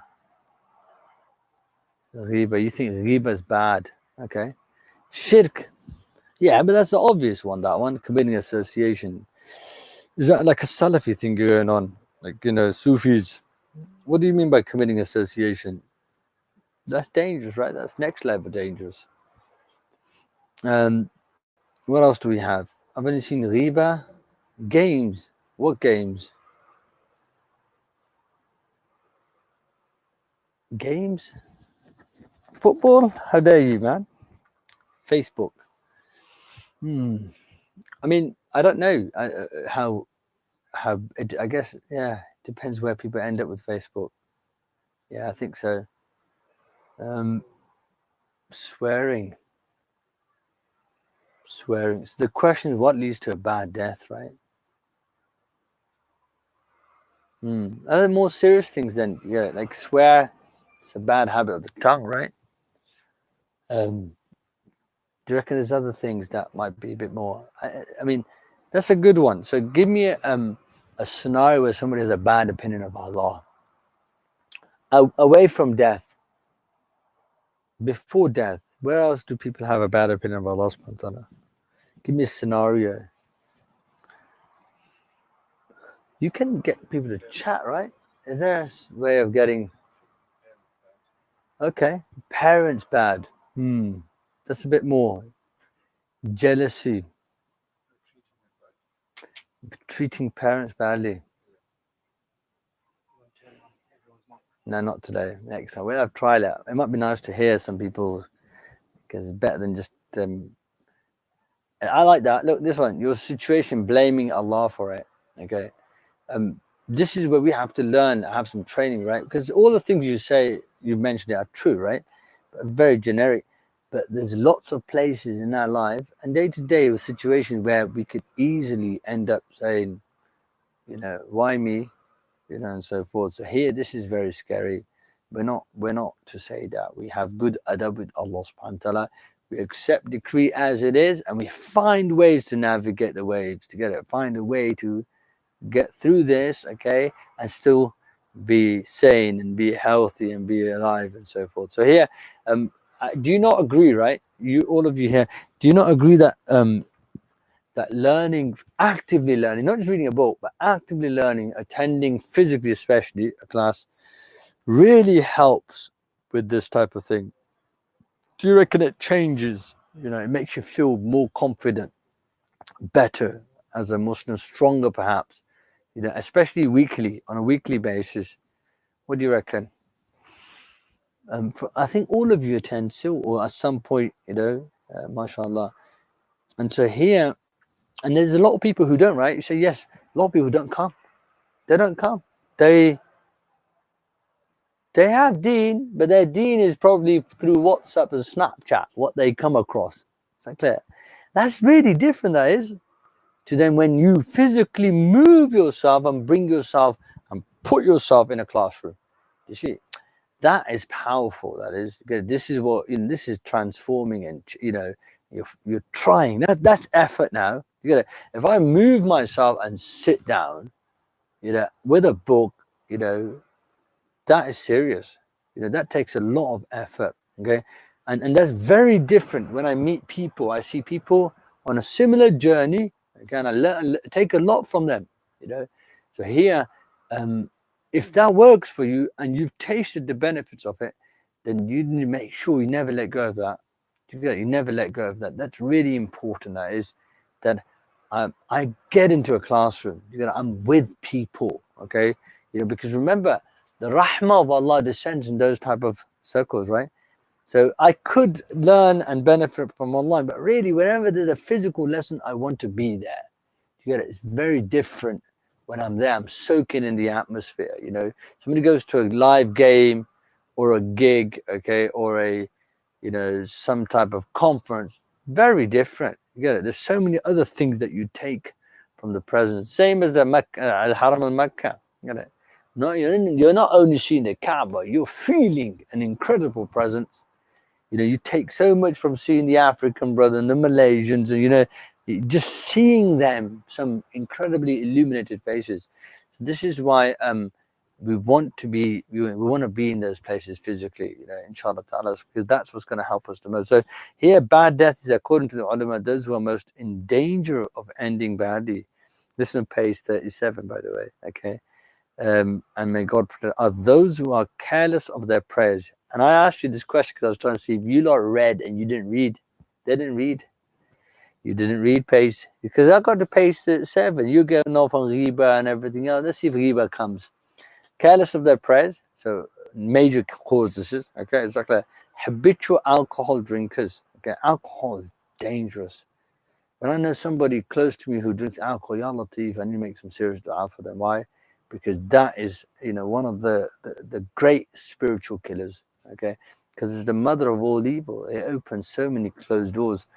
Ghiba. You think ghiba is bad, okay? Shirk. Yeah, but that's the obvious one, that one, committing association. Is that like a Salafi thing going on? Like, you know, Sufis. What do you mean by committing association? That's dangerous, right? That's next level dangerous. What else do we have? I've only seen riba. Games. What games? Games? Football? How dare you, man? Facebook. I mean, I don't know how I guess, yeah, depends where people end up with Facebook. Yeah, I think so. Swearing. So the question is, what leads to a bad death, right? Other more serious things then, yeah, like swear. It's a bad habit of the tongue, right? Do you reckon there's other things that might be a bit more? I mean, that's a good one. So give me a scenario where somebody has a bad opinion of Allah. Away from death, before death, where else do people have a bad opinion of Allah subhanahu wa ta'ala? Give me a scenario. You can get people to chat, right? Is there a way of getting... Okay, parents bad. That's a bit more. Jealousy. Treating parents badly. No, not today. Next time. We'll have trial it. It might be nice to hear some people, because it's better than just... I like that. Look, this one. Your situation, blaming Allah for it. Okay. This is where we have to learn, have some training, right? Because all the things you say, you mentioned it, are true, right? But very generic. But there's lots of places in our life and day to day with situations where we could easily end up saying, you know, why me? You know, and so forth. So here, this is very scary. We're not to say that. We have good adab with Allah subhanahu wa ta'ala. We accept decree as it is, and we find ways to navigate the waves together. Find a way to get through this, okay, and still be sane and be healthy and be alive and so forth. So here, do you not agree, right? You, all of you here, do you not agree that that learning, actively learning, not just reading a book, but actively learning, attending physically, especially a class, really helps with this type of thing? Do you reckon it changes? You know, it makes you feel more confident, better as a Muslim, stronger perhaps, you know, especially weekly, on a weekly basis. What do you reckon? I think all of you attend still, or at some point, mashallah. And so here, and there's a lot of people who don't, right? You say, yes, a lot of people don't come. They don't come. They have deen, but their deen is probably through WhatsApp and Snapchat, what they come across. Is that clear? That's really different, that is, to then when you physically move yourself and bring yourself and put yourself in a classroom. You see, that is powerful. That is, because this is what, this is transforming, and you're trying. That's effort now. You get it. If I move myself and sit down, with a book, that is serious. That takes a lot of effort. Okay, and that's very different when I meet people. I see people on a similar journey. Again, I take a lot from them. So here, if that works for you and you've tasted the benefits of it, then you need to make sure you never let go of that. You never let go of that. That's really important. That is, that I get into a classroom. I'm with people. Okay, because remember, the rahmah of Allah descends in those type of circles, right? So I could learn and benefit from online, but really, whenever there's a physical lesson, I want to be there. You get it? It's very different when I'm there. I'm soaking in the atmosphere. Somebody goes to a live game or a gig, okay, or a, some type of conference. Very different. You get it? There's so many other things that you take from the presence. Same as the Al-Haram al-Makkah. You get it? No, you're not only seeing the Kaaba, you're feeling an incredible presence. You take so much from seeing the African brother and the Malaysians, and just seeing them, some incredibly illuminated faces. This is why we want to be in those places physically, inshallah ta'ala, because that's what's going to help us the most. So here, bad death is, according to the ulama, those who are most in danger of ending badly. Listen to page 37, by the way, okay? And may God protect, are those who are careless of their prayers. And I asked you this question because I was trying to see if you lot read and you didn't read. They didn't read. You didn't read page, because I got to page 7. You going off on riba and everything else. Let's see if riba comes. Careless of their prayers. So major causes. Okay, it's like habitual alcohol drinkers. Okay, alcohol is dangerous. When I know somebody close to me who drinks alcohol, Ya Latif, I need to make some serious dua for them. Why? Because that is, one of the great spiritual killers. Okay, because it's the mother of all evil. It opens so many closed doors.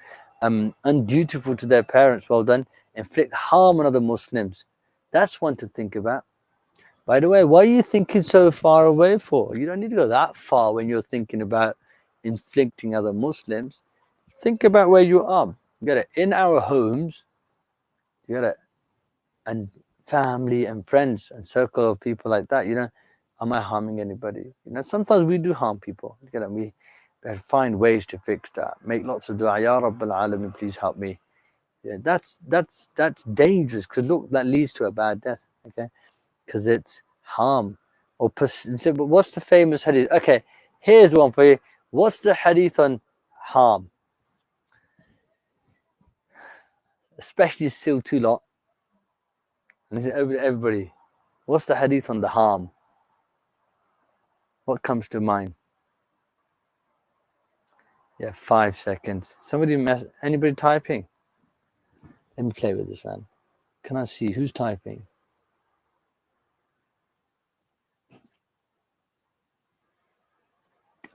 Undutiful to their parents, well done. Inflict harm on other Muslims. That's one to think about. By the way, why are you thinking so far away for? You don't need to go that far when you're thinking about inflicting other Muslims. Think about where you are. You get it? In our homes, you get it? And family and friends and circle of people like that, am I harming anybody? Sometimes we do harm people. You get it? We find ways to fix that. Make lots of dua. Ya Rabbil Alamin, please help me. Yeah, that's dangerous, because look, that leads to a bad death. Okay, because it's harm. Or but what's the famous hadith? Okay, here's one for you. What's the hadith on harm? Especially still too lot. And this is everybody. What's the hadith on the harm? What comes to mind? Yeah, 5 seconds. Anybody typing? Let me play with this, man. Can I see who's typing?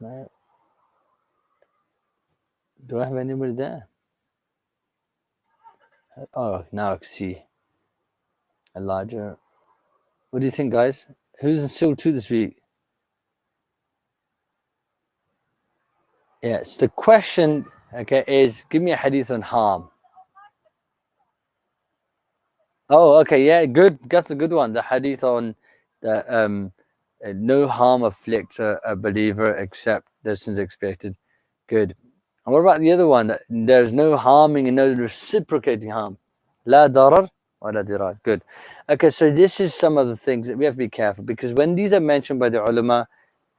Do I have anybody there? Oh, now I can see Elijah. What do you think, guys? Who's in still 2 this week? Yes, the question, okay, is give me a hadith on harm. Oh, okay, yeah, good. That's a good one. The hadith on the no harm afflicts a believer except their sins expected. Good. And what about the other one? That there's no harming and no reciprocating harm. La darar wa la dirar. Good. Okay, so this is some of the things that we have to be careful, because when these are mentioned by the ulama,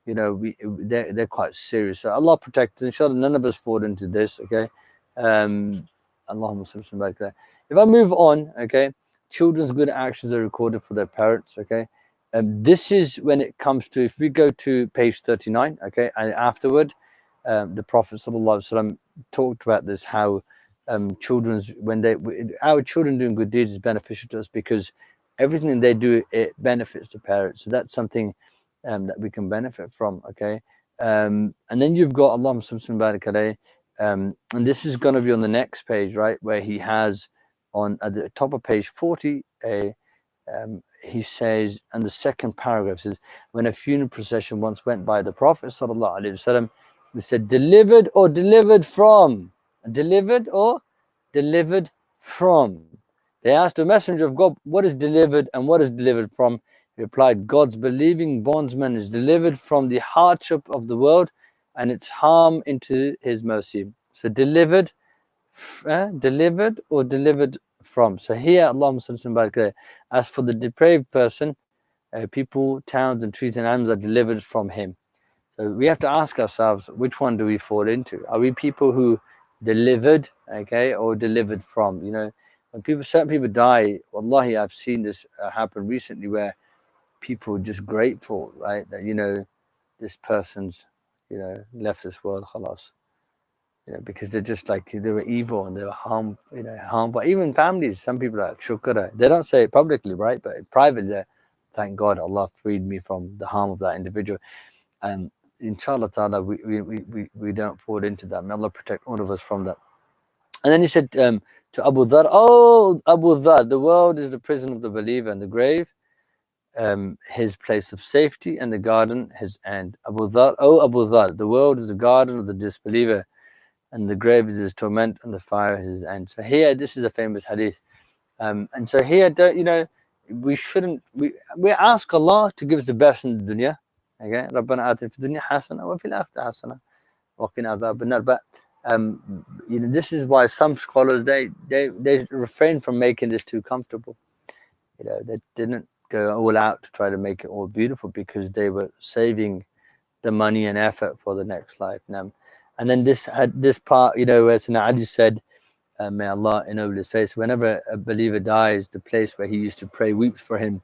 they're quite serious. So Allah protect us. Inshallah, none of us fall into this. Okay. Allahumma salli ala. If I move on, okay, children's good actions are recorded for their parents. Okay, This is when it comes to, if we go to page 39, okay, and afterward, the Prophet ﷺ talked about this, how children's, when our children doing good deeds is beneficial to us, because everything they do, it benefits the parents. So that's something that we can benefit from, okay. And then you've got Allahumma salli barik alayhi, and this is going to be on the next page, right, where he has on at the top of page 40 he says, and the second paragraph says, when a funeral procession once went by the Prophet sallallahu alaihi wasallam, he said, delivered or delivered from, delivered or delivered from. They asked the Messenger of God, what is delivered and what is delivered from? He replied, God's believing bondsman is delivered from the hardship of the world and its harm into his mercy. So delivered, delivered or delivered from. So here, Allahumma, as for the depraved person, people, towns, and trees and animals are delivered from him. So we have to ask ourselves, which one do we fall into? Are we people who delivered, okay, or delivered from? You know, when certain people die, wallahi, I've seen this happen recently, where people are just grateful, right, that, you know, this person's, you know, left this world, khalas. You know, because they're just like, they were evil and they were harmful. Even families, some people are shukra. They don't say it publicly, right? But privately, thank God Allah freed me from the harm of that individual. And inshallah ta'ala, we don't fall into that. May Allah protect all of us from that. And then he said to Abu Dhar, oh, Abu Dhar, the world is the prison of the believer, and the grave his place of safety, and the garden his end. Abu Dhar, oh Abu Dhar, the world is the garden of the disbeliever, and the grave is his torment, and the fire is his end. So here, this is a famous hadith. And so here, you know, we shouldn't, we ask Allah to give us the best in the dunya. Okay, رَبَّنَا آتِنَا فِي الدُّنْيَا حَسَنَةً وَفِي الْآخِرَةِ حَسَنَةً وَقِنَا عَذَابَ النَّارِ. But you know, this is why some scholars they refrain from making this too comfortable. You know, they didn't go all out to try to make it all beautiful, because they were saving the money and effort for the next life. Now, and then this part, you know, where Sayyidina Ali said, may Allah ennoble his face, whenever a believer dies, the place where he used to pray weeps for him.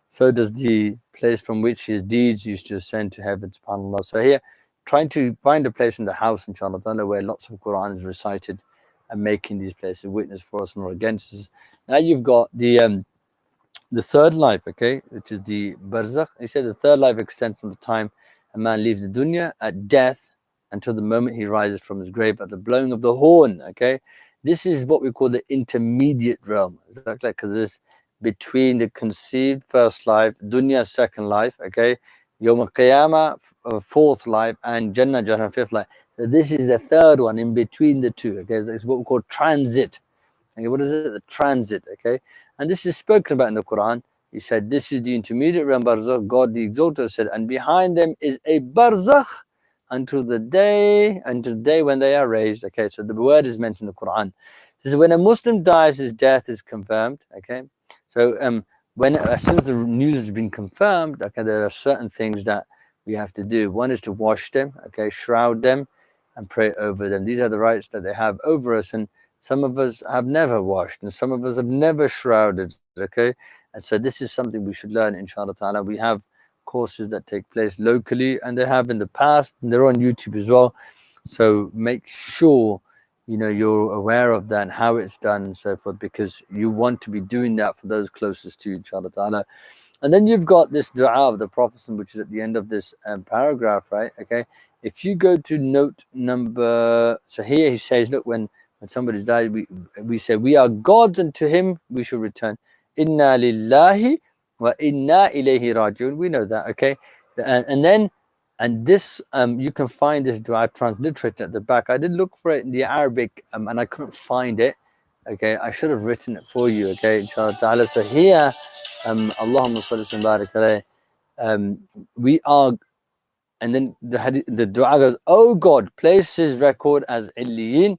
So does the place from which his deeds used to ascend to heaven, subhanAllah. So here, trying to find a place in the house, inshallah, where lots of Quran is recited, and making these places witness for us nor against us. Now you've got the third life, okay, which is the barzakh. He said the third life extends from the time a man leaves the dunya at death until the moment he rises from his grave at the blowing of the horn, okay. This is what we call the intermediate realm, exactly, because it's between the conceived first life, dunya second life, okay, Yawm al-Qiyamah fourth life, and Jannah fifth life. So this is the third one in between the two, okay. It's what we call transit. Okay, what is it? The transit, okay? And this is spoken about in the Quran. He said, this is the intermediate realm, barzakh. God the Exalted said, and behind them is a barzakh until the day when they are raised. Okay, so the word is mentioned in the Quran. This is when a Muslim dies, his death is confirmed. Okay, so as soon as the news has been confirmed, okay, there are certain things that we have to do. One is to wash them, okay, shroud them, and pray over them. These are the rights that they have over us, and some of us have never washed, and some of us have never shrouded, okay? And so this is something we should learn, inshallah ta'ala. We have courses that take place locally, and they have in the past, and they're on YouTube as well. So make sure, you know, you're aware of that and how it's done and so forth, because you want to be doing that for those closest to you, inshallah ta'ala. And then you've got this dua of the Prophet, which is at the end of this paragraph, right? Okay. If you go to note number, so here he says, look, when somebody's died, we say, we are gods, and to him we shall return. Inna lillahi wa inna ilayhi rajiun. We know that, okay? And this, you can find this dua. I've transliterated at the back. I did look for it in the Arabic, and I couldn't find it. Okay, I should have written it for you. Okay, inshallah ta'ala. So here, Allahumma salli wa barik alayhi. We are, and then the dua goes, oh God, place his record as Illiyin,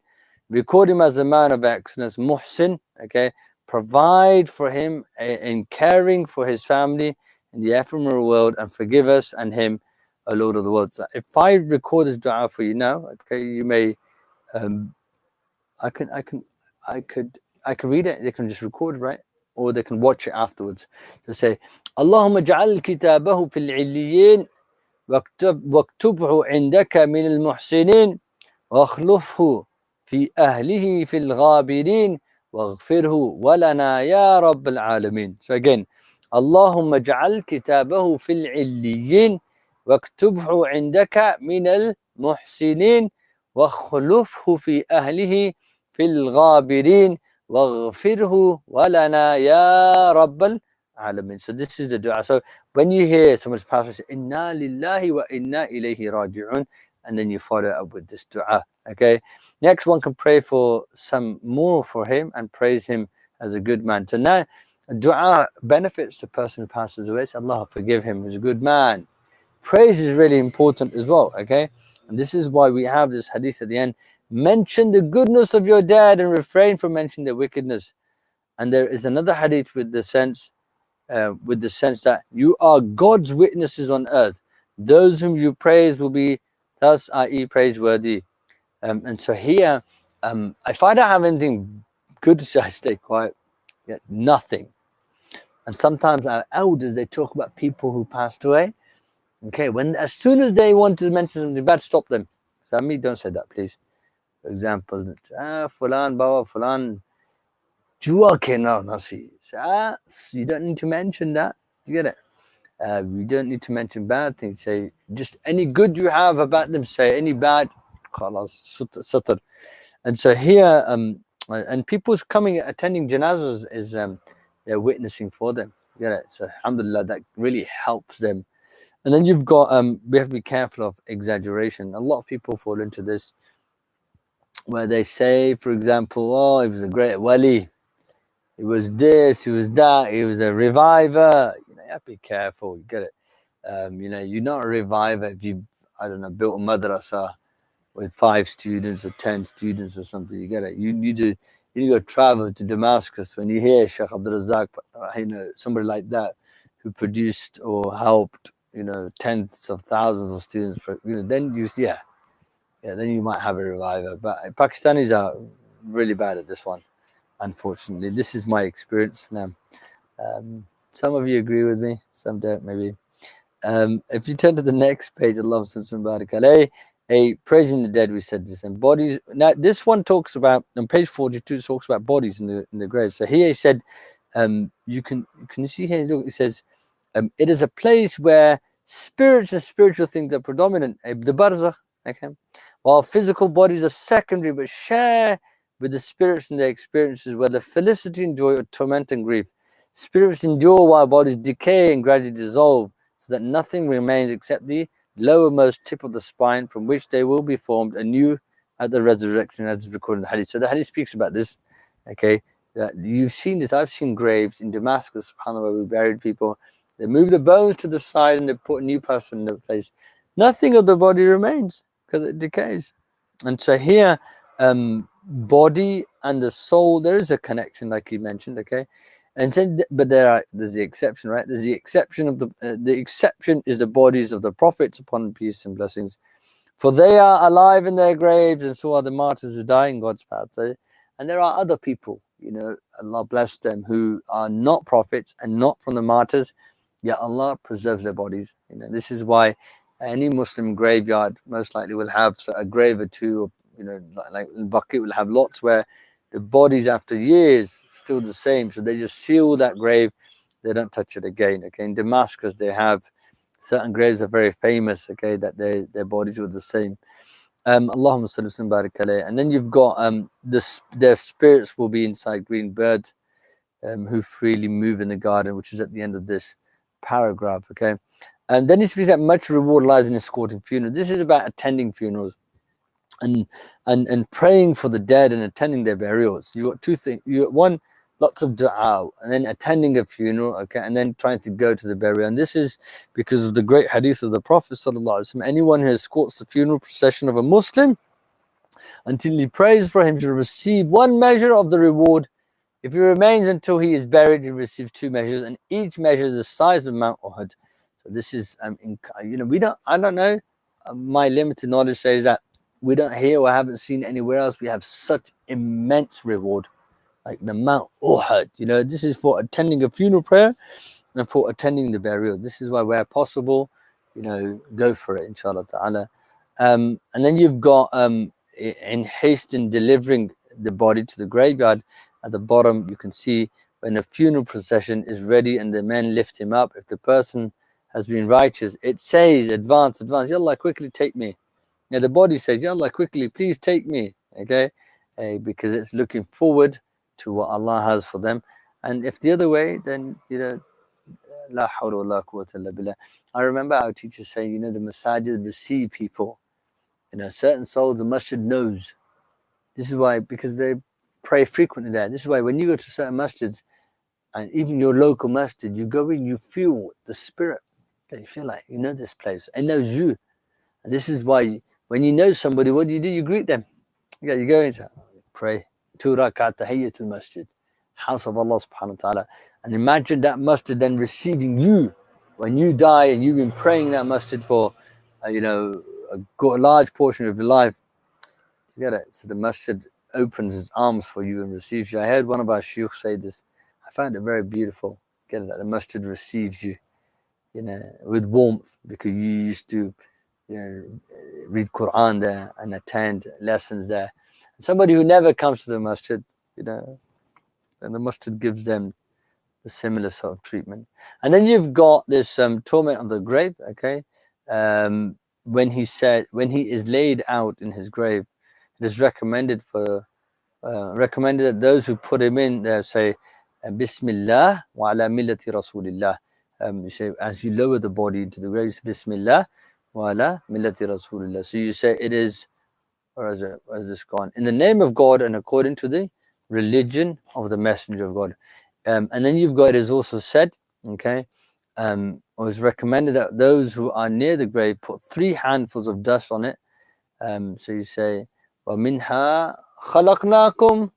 record him as a man of excellence, Muhsin, okay, provide for him in caring for his family in the ephemeral world, and forgive us and him, O Lord of the world. So if I record this dua for you now, okay, you may, I could read it. They can just record it, right? or they can watch it afterwards. So say, Allahumma ja'al kitabahu fil illiyin واكتبه عندك من المحسنين واخلفه في أهله في الغابرين واغفره ولنا يا رب العالمين. So again, اللهم اجعل كتابه في العليين واكتبه عندك من المحسنين واخلفه في أهله في الغابرين واغفره ولنا يا رب العالمين. So this is the dua. So when you hear someone's pastor say, Inna lillahi wa inna ilayhi raji'un, and then you follow up with this dua. Okay. Next one can pray for some more for him and praise him as a good man. So now dua benefits the person who passes away. So Allah forgive him, he's a good man. Praise is really important as well. Okay. And this is why we have this hadith at the end. Mention the goodness of your dead and refrain from mentioning their wickedness. And there is another hadith with the sense that you are God's witnesses on earth. Those whom you praise will be thus, i.e. praiseworthy. And so here, if I don't have anything good to say, I stay quiet. Yeah, nothing. And sometimes our elders, they talk about people who passed away. Okay, as soon as they want to mention something bad, stop them. So me, don't say that, please. For example, Fulan, Baba, Fulan, Jua ke na nasi. You don't need to mention that. You get it? You don't need to mention bad things. Say just any good you have about them. Say any bad, khalas, sutar. And so here, and people's coming, attending janazas is they're witnessing for them. You get it? So alhamdulillah, that really helps them. And then you've got we have to be careful of exaggeration. A lot of people fall into this, where they say, for example, oh, he was a great wali. He was this, he was that, he was a reviver. You have to be careful. You get it? You're not a reviver if you, I don't know, built a madrasa with 5 students or 10 students or something. You get it? You need to go travel to Damascus when you hear Shaykh Abdul Razak, somebody like that, who produced or helped, tens of thousands of students. Then then you might have a reviver. But Pakistanis are really bad at this one. Unfortunately, this is my experience now. Some of you agree with me, some don't, maybe. If you turn to the next page, Allah subhanahu praising the dead, we said this, and bodies. Now, this one talks about, on page 42, talks about bodies in the grave. So here he said, you can see here, look, it says, it is a place where spirits and spiritual things are predominant, the barzakh, okay? While physical bodies are secondary, but share with the spirits and their experiences, whether felicity and joy or torment and grief. Spirits endure while bodies decay and gradually dissolve, so that nothing remains except the lowermost tip of the spine, from which they will be formed anew at the resurrection, as is recorded in the hadith. So the hadith speaks about this. Okay, you've seen this. I've seen graves in Damascus, subhanAllah, where we buried people. They move the bones to the side and they put a new person in the place. Nothing of the body remains because it decays. And so here, body and the soul, there is a connection, like you mentioned, okay? And so, but there's the exception, right? There's the exception of the exception is the bodies of the prophets upon peace and blessings, for they are alive in their graves, and so are the martyrs who die in God's path. So, and there are other people, Allah bless them, who are not prophets and not from the martyrs, yet Allah preserves their bodies. This is why any Muslim graveyard most likely will have a grave or two, like Baqi will have lots where the bodies after years still the same, so they just seal that grave, they don't touch it again. Okay, in Damascus they have certain graves are very famous, okay, that their bodies were the same. Allahumma salli wa barik alayhi. And then you've got their spirits will be inside green birds who freely move in the garden, which is at the end of this paragraph. Okay, and then he speaks that much reward lies in escorting funerals. This is about attending funerals and praying for the dead and attending their burials. You got two things. You got one, lots of dua, and then attending a funeral, okay, and then trying to go to the burial. And this is because of the great hadith of the Prophet sallallahu alaihi wasallam. Anyone who escorts the funeral procession of a Muslim until he prays for him shall receive 1 measure of the reward. If he remains until he is buried, he receives 2 measures, and each measure is the size of Mount Uhud. So this is I don't know. My limited knowledge says that we don't hear or haven't seen anywhere else. We have such immense reward. like the Mount Uhud. You know, this is for attending a funeral prayer and for attending the burial. This is why, where possible, you know, go for it, inshaAllah ta'ala. And then you've got in haste in delivering the body to the graveyard. At the bottom, you can see when a funeral procession is ready and the men lift him up. If the person has been righteous, it says, advance, advance. Ya Allah, quickly take me. Now the body says, Ya Allah, quickly, please take me. Okay, because it's looking forward to what Allah has for them. And if the other way, then you know, la hawla wa la quwwata illa billah. I remember our teacher saying, you know, the masajid receive people. You know, certain souls the masjid knows. This is why, because they pray frequently there. This is why when you go to certain masjids, and even your local masjid, you go in, you feel the spirit. You feel like you know this place. It knows you. And this is why when you know somebody, what do? You greet them. Yeah, you go into pray 2 rakat tahiyyatul masjid, house of Allah subhanahu wa ta'ala. And imagine that masjid then receiving you when you die and you've been praying that masjid for, you know, a large portion of your life. You get it? So the masjid opens its arms for you and receives you. I heard one of our Shaykh say this. I found it very beautiful. Get it? That the masjid receives you, you know, with warmth because you used to, you know, read Quran there and attend lessons there. And somebody who never comes to the masjid, you know, and the masjid gives them a similar sort of treatment. And then you've got this torment of the grave, okay? When he is laid out in his grave, it is recommended that those who put him in there say, Bismillah wa ala millati Rasulillah. You say, as you lower the body into the grave, you say, Bismillah wa ala millati Rasulillah. So you say, it is, or is this gone? In the name of God and according to the religion of the Messenger of God. And then you've got, it is also said, okay, it was recommended that those who are near the grave put 3 handfuls of dust on it. So you say, وَمِنْهَا خَلَقْنَاكُمْ.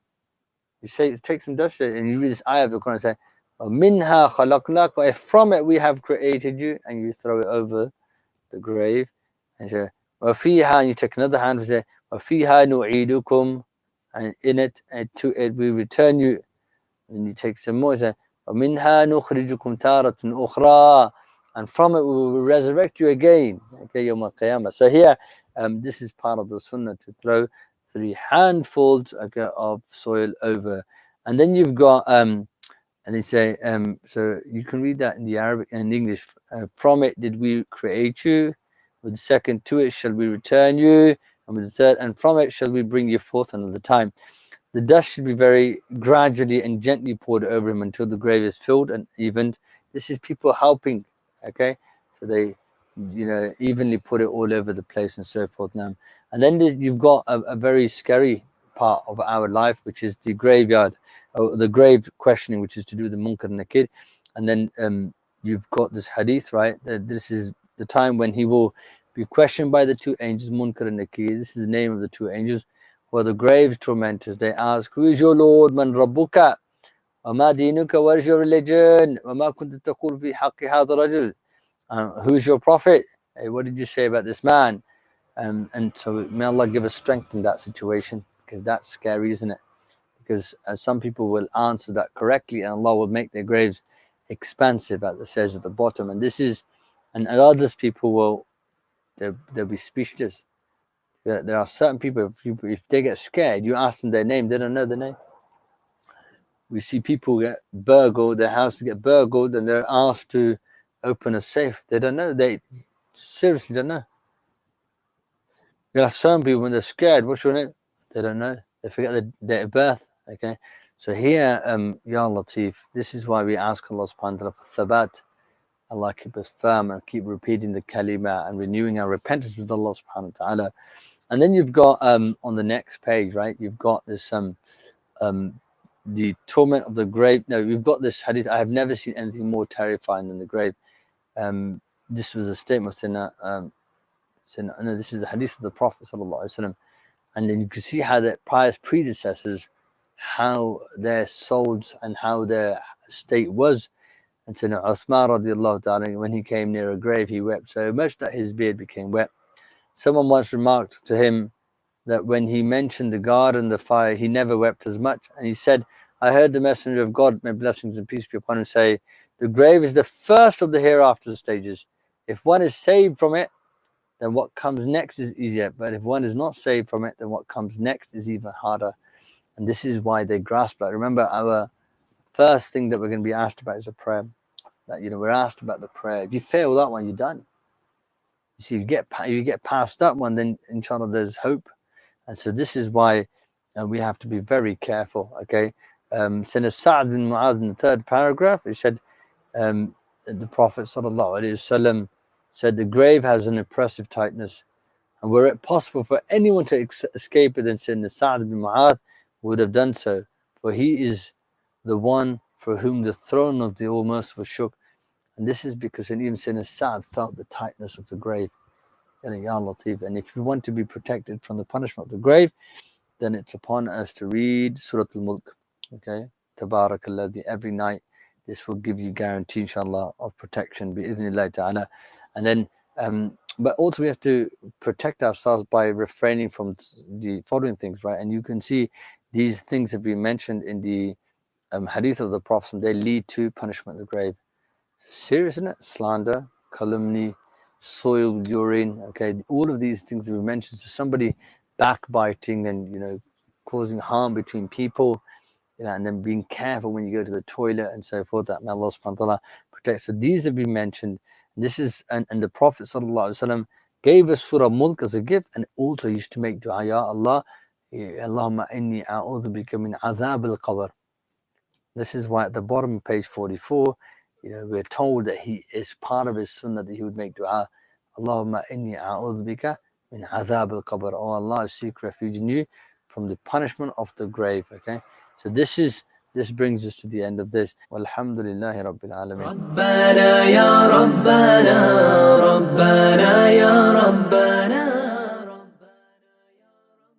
You say, take some dust and you read this ayah of the Quran and say, وَمِنْهَا خَلَقْنَاكُمْ. From it we have created you, and you throw it over the grave. And you say, وَفِيهَا, and you take another hand and say, وَفِيهَا نُعِيدُكُمْ. And in it, and to it we return you. And you take some more and say, وَمِنْهَا نُخْرِجُكُمْ تَارَةٌ أُخْرَى. And from it we will resurrect you again. Okay, Yawm al-Qiyamah. So here, this is part of the sunnah to throw 3 handfuls, okay, of soil over. And then you've got, and they say, so you can read that in the Arabic and English. From it did we create you. With the second, to it shall we return you. And with the third, and from it shall we bring you forth another time. The dust should be very gradually and gently poured over him until the grave is filled and evened. This is people helping, okay? So they, you know, evenly put it all over the place and so forth now. And then you've got a very scary part of our life, which is the graveyard, or the grave questioning, which is to do with the Munkar and Nakir. And then you've got this hadith, right? This is the time when he will be questioned by the 2 angels, Munkar and Nakir. This is the name of the 2 angels. For the grave tormentors, they ask, who is your Lord? Man Rabbuka? وما دينك? What is your religion? وما كنت تقول في حق هذا الرجل? Who is your prophet? Hey, what did you say about this man? And so may Allah give us strength in that situation, because that's scary, isn't it? Because some people will answer that correctly and Allah will make their graves expansive, as it says at the bottom. And this is, and others people will, they'll be speechless. There are certain people, if they get scared, you ask them their name, they don't know the name. We see people get burgled, their houses get burgled, and they're asked to open a safe. They don't know. They seriously don't know. There are some people, when they're scared, what's your name? They don't know. They forget their date of birth. Okay. So here, Ya Latif, this is why we ask Allah subhanahu wa ta'ala for thabat. Allah keep us firm and keep repeating the kalima and renewing our repentance with Allah subhanahu wa ta'ala. And then you've got on the next page, right? You've got this the torment of the grave. No, you've got this hadith. I have never seen anything more terrifying than the grave. This was a statement of no, this is the hadith of the Prophet sallallahu alaihi wasallam. And then you can see how the pious predecessors, how their souls and how their state was. And so Uthman radiallahu ta'ala, when he came near a grave, he wept so much that his beard became wet. Someone once remarked to him that when he mentioned the garden, the fire, he never wept as much. And he said, I heard the Messenger of God, may blessings and peace be upon him, say, the grave is the first of the hereafter stages. If one is saved from it, then what comes next is easier. But if one is not saved from it, then what comes next is even harder. And this is why they grasp that. Remember, our first thing that we're going to be asked about is a prayer. That, we're asked about the prayer. If you fail that one, you're done. You see, you get past that one, then inshallah there's hope. And so this is why we have to be very careful. Okay, Sayyidina Sa'd bin Mu'adh in the third paragraph, he said, the Prophet sallallahu alaihi wasallam said, the grave has an oppressive tightness, and were it possible for anyone to escape it, then Sayyidina Sa'd bin Mu'adh would have done so, for he is the one for whom the throne of the All-Merciful shook. And this is because even Sayyidina Sa'd felt the tightness of the grave. Ya Latif. And if you want to be protected from the punishment of the grave, then it's upon us to read Surah Al-Mulk. Okay, Tabarakallah, every night. This will give you guarantee, inshallah, of protection, bi-idhnillah ta'ala. And then, but also we have to protect ourselves by refraining from the following things, right? And you can see these things have been mentioned in the hadith of the Prophet. They lead to punishment of the grave. Serious, isn't it? Slander, calumny, soiled urine. Okay, all of these things that we mentioned. So somebody backbiting and causing harm between people, and then being careful when you go to the toilet and so forth. That may Allah subhanahu wa ta'ala protect. So these have been mentioned. This is and the Prophet sallallahu alaihi wasallam gave us Surah Mulk as a gift, and also used to make dua, Ya Allah, Allahumma inni a'udhu bika min azab al-qabr. This is why at the bottom of page 44, we're told that he is part of his sunnah that he would make dua, Allahumma inni a'udhu bika min azab al-qabr. Oh Allah, I seek refuge in you from the punishment of the grave. Okay, so this brings us to the end of this. Walhamdulillahi Rabbil Alameen. ربنا يا ربنا ربنا يا ربنا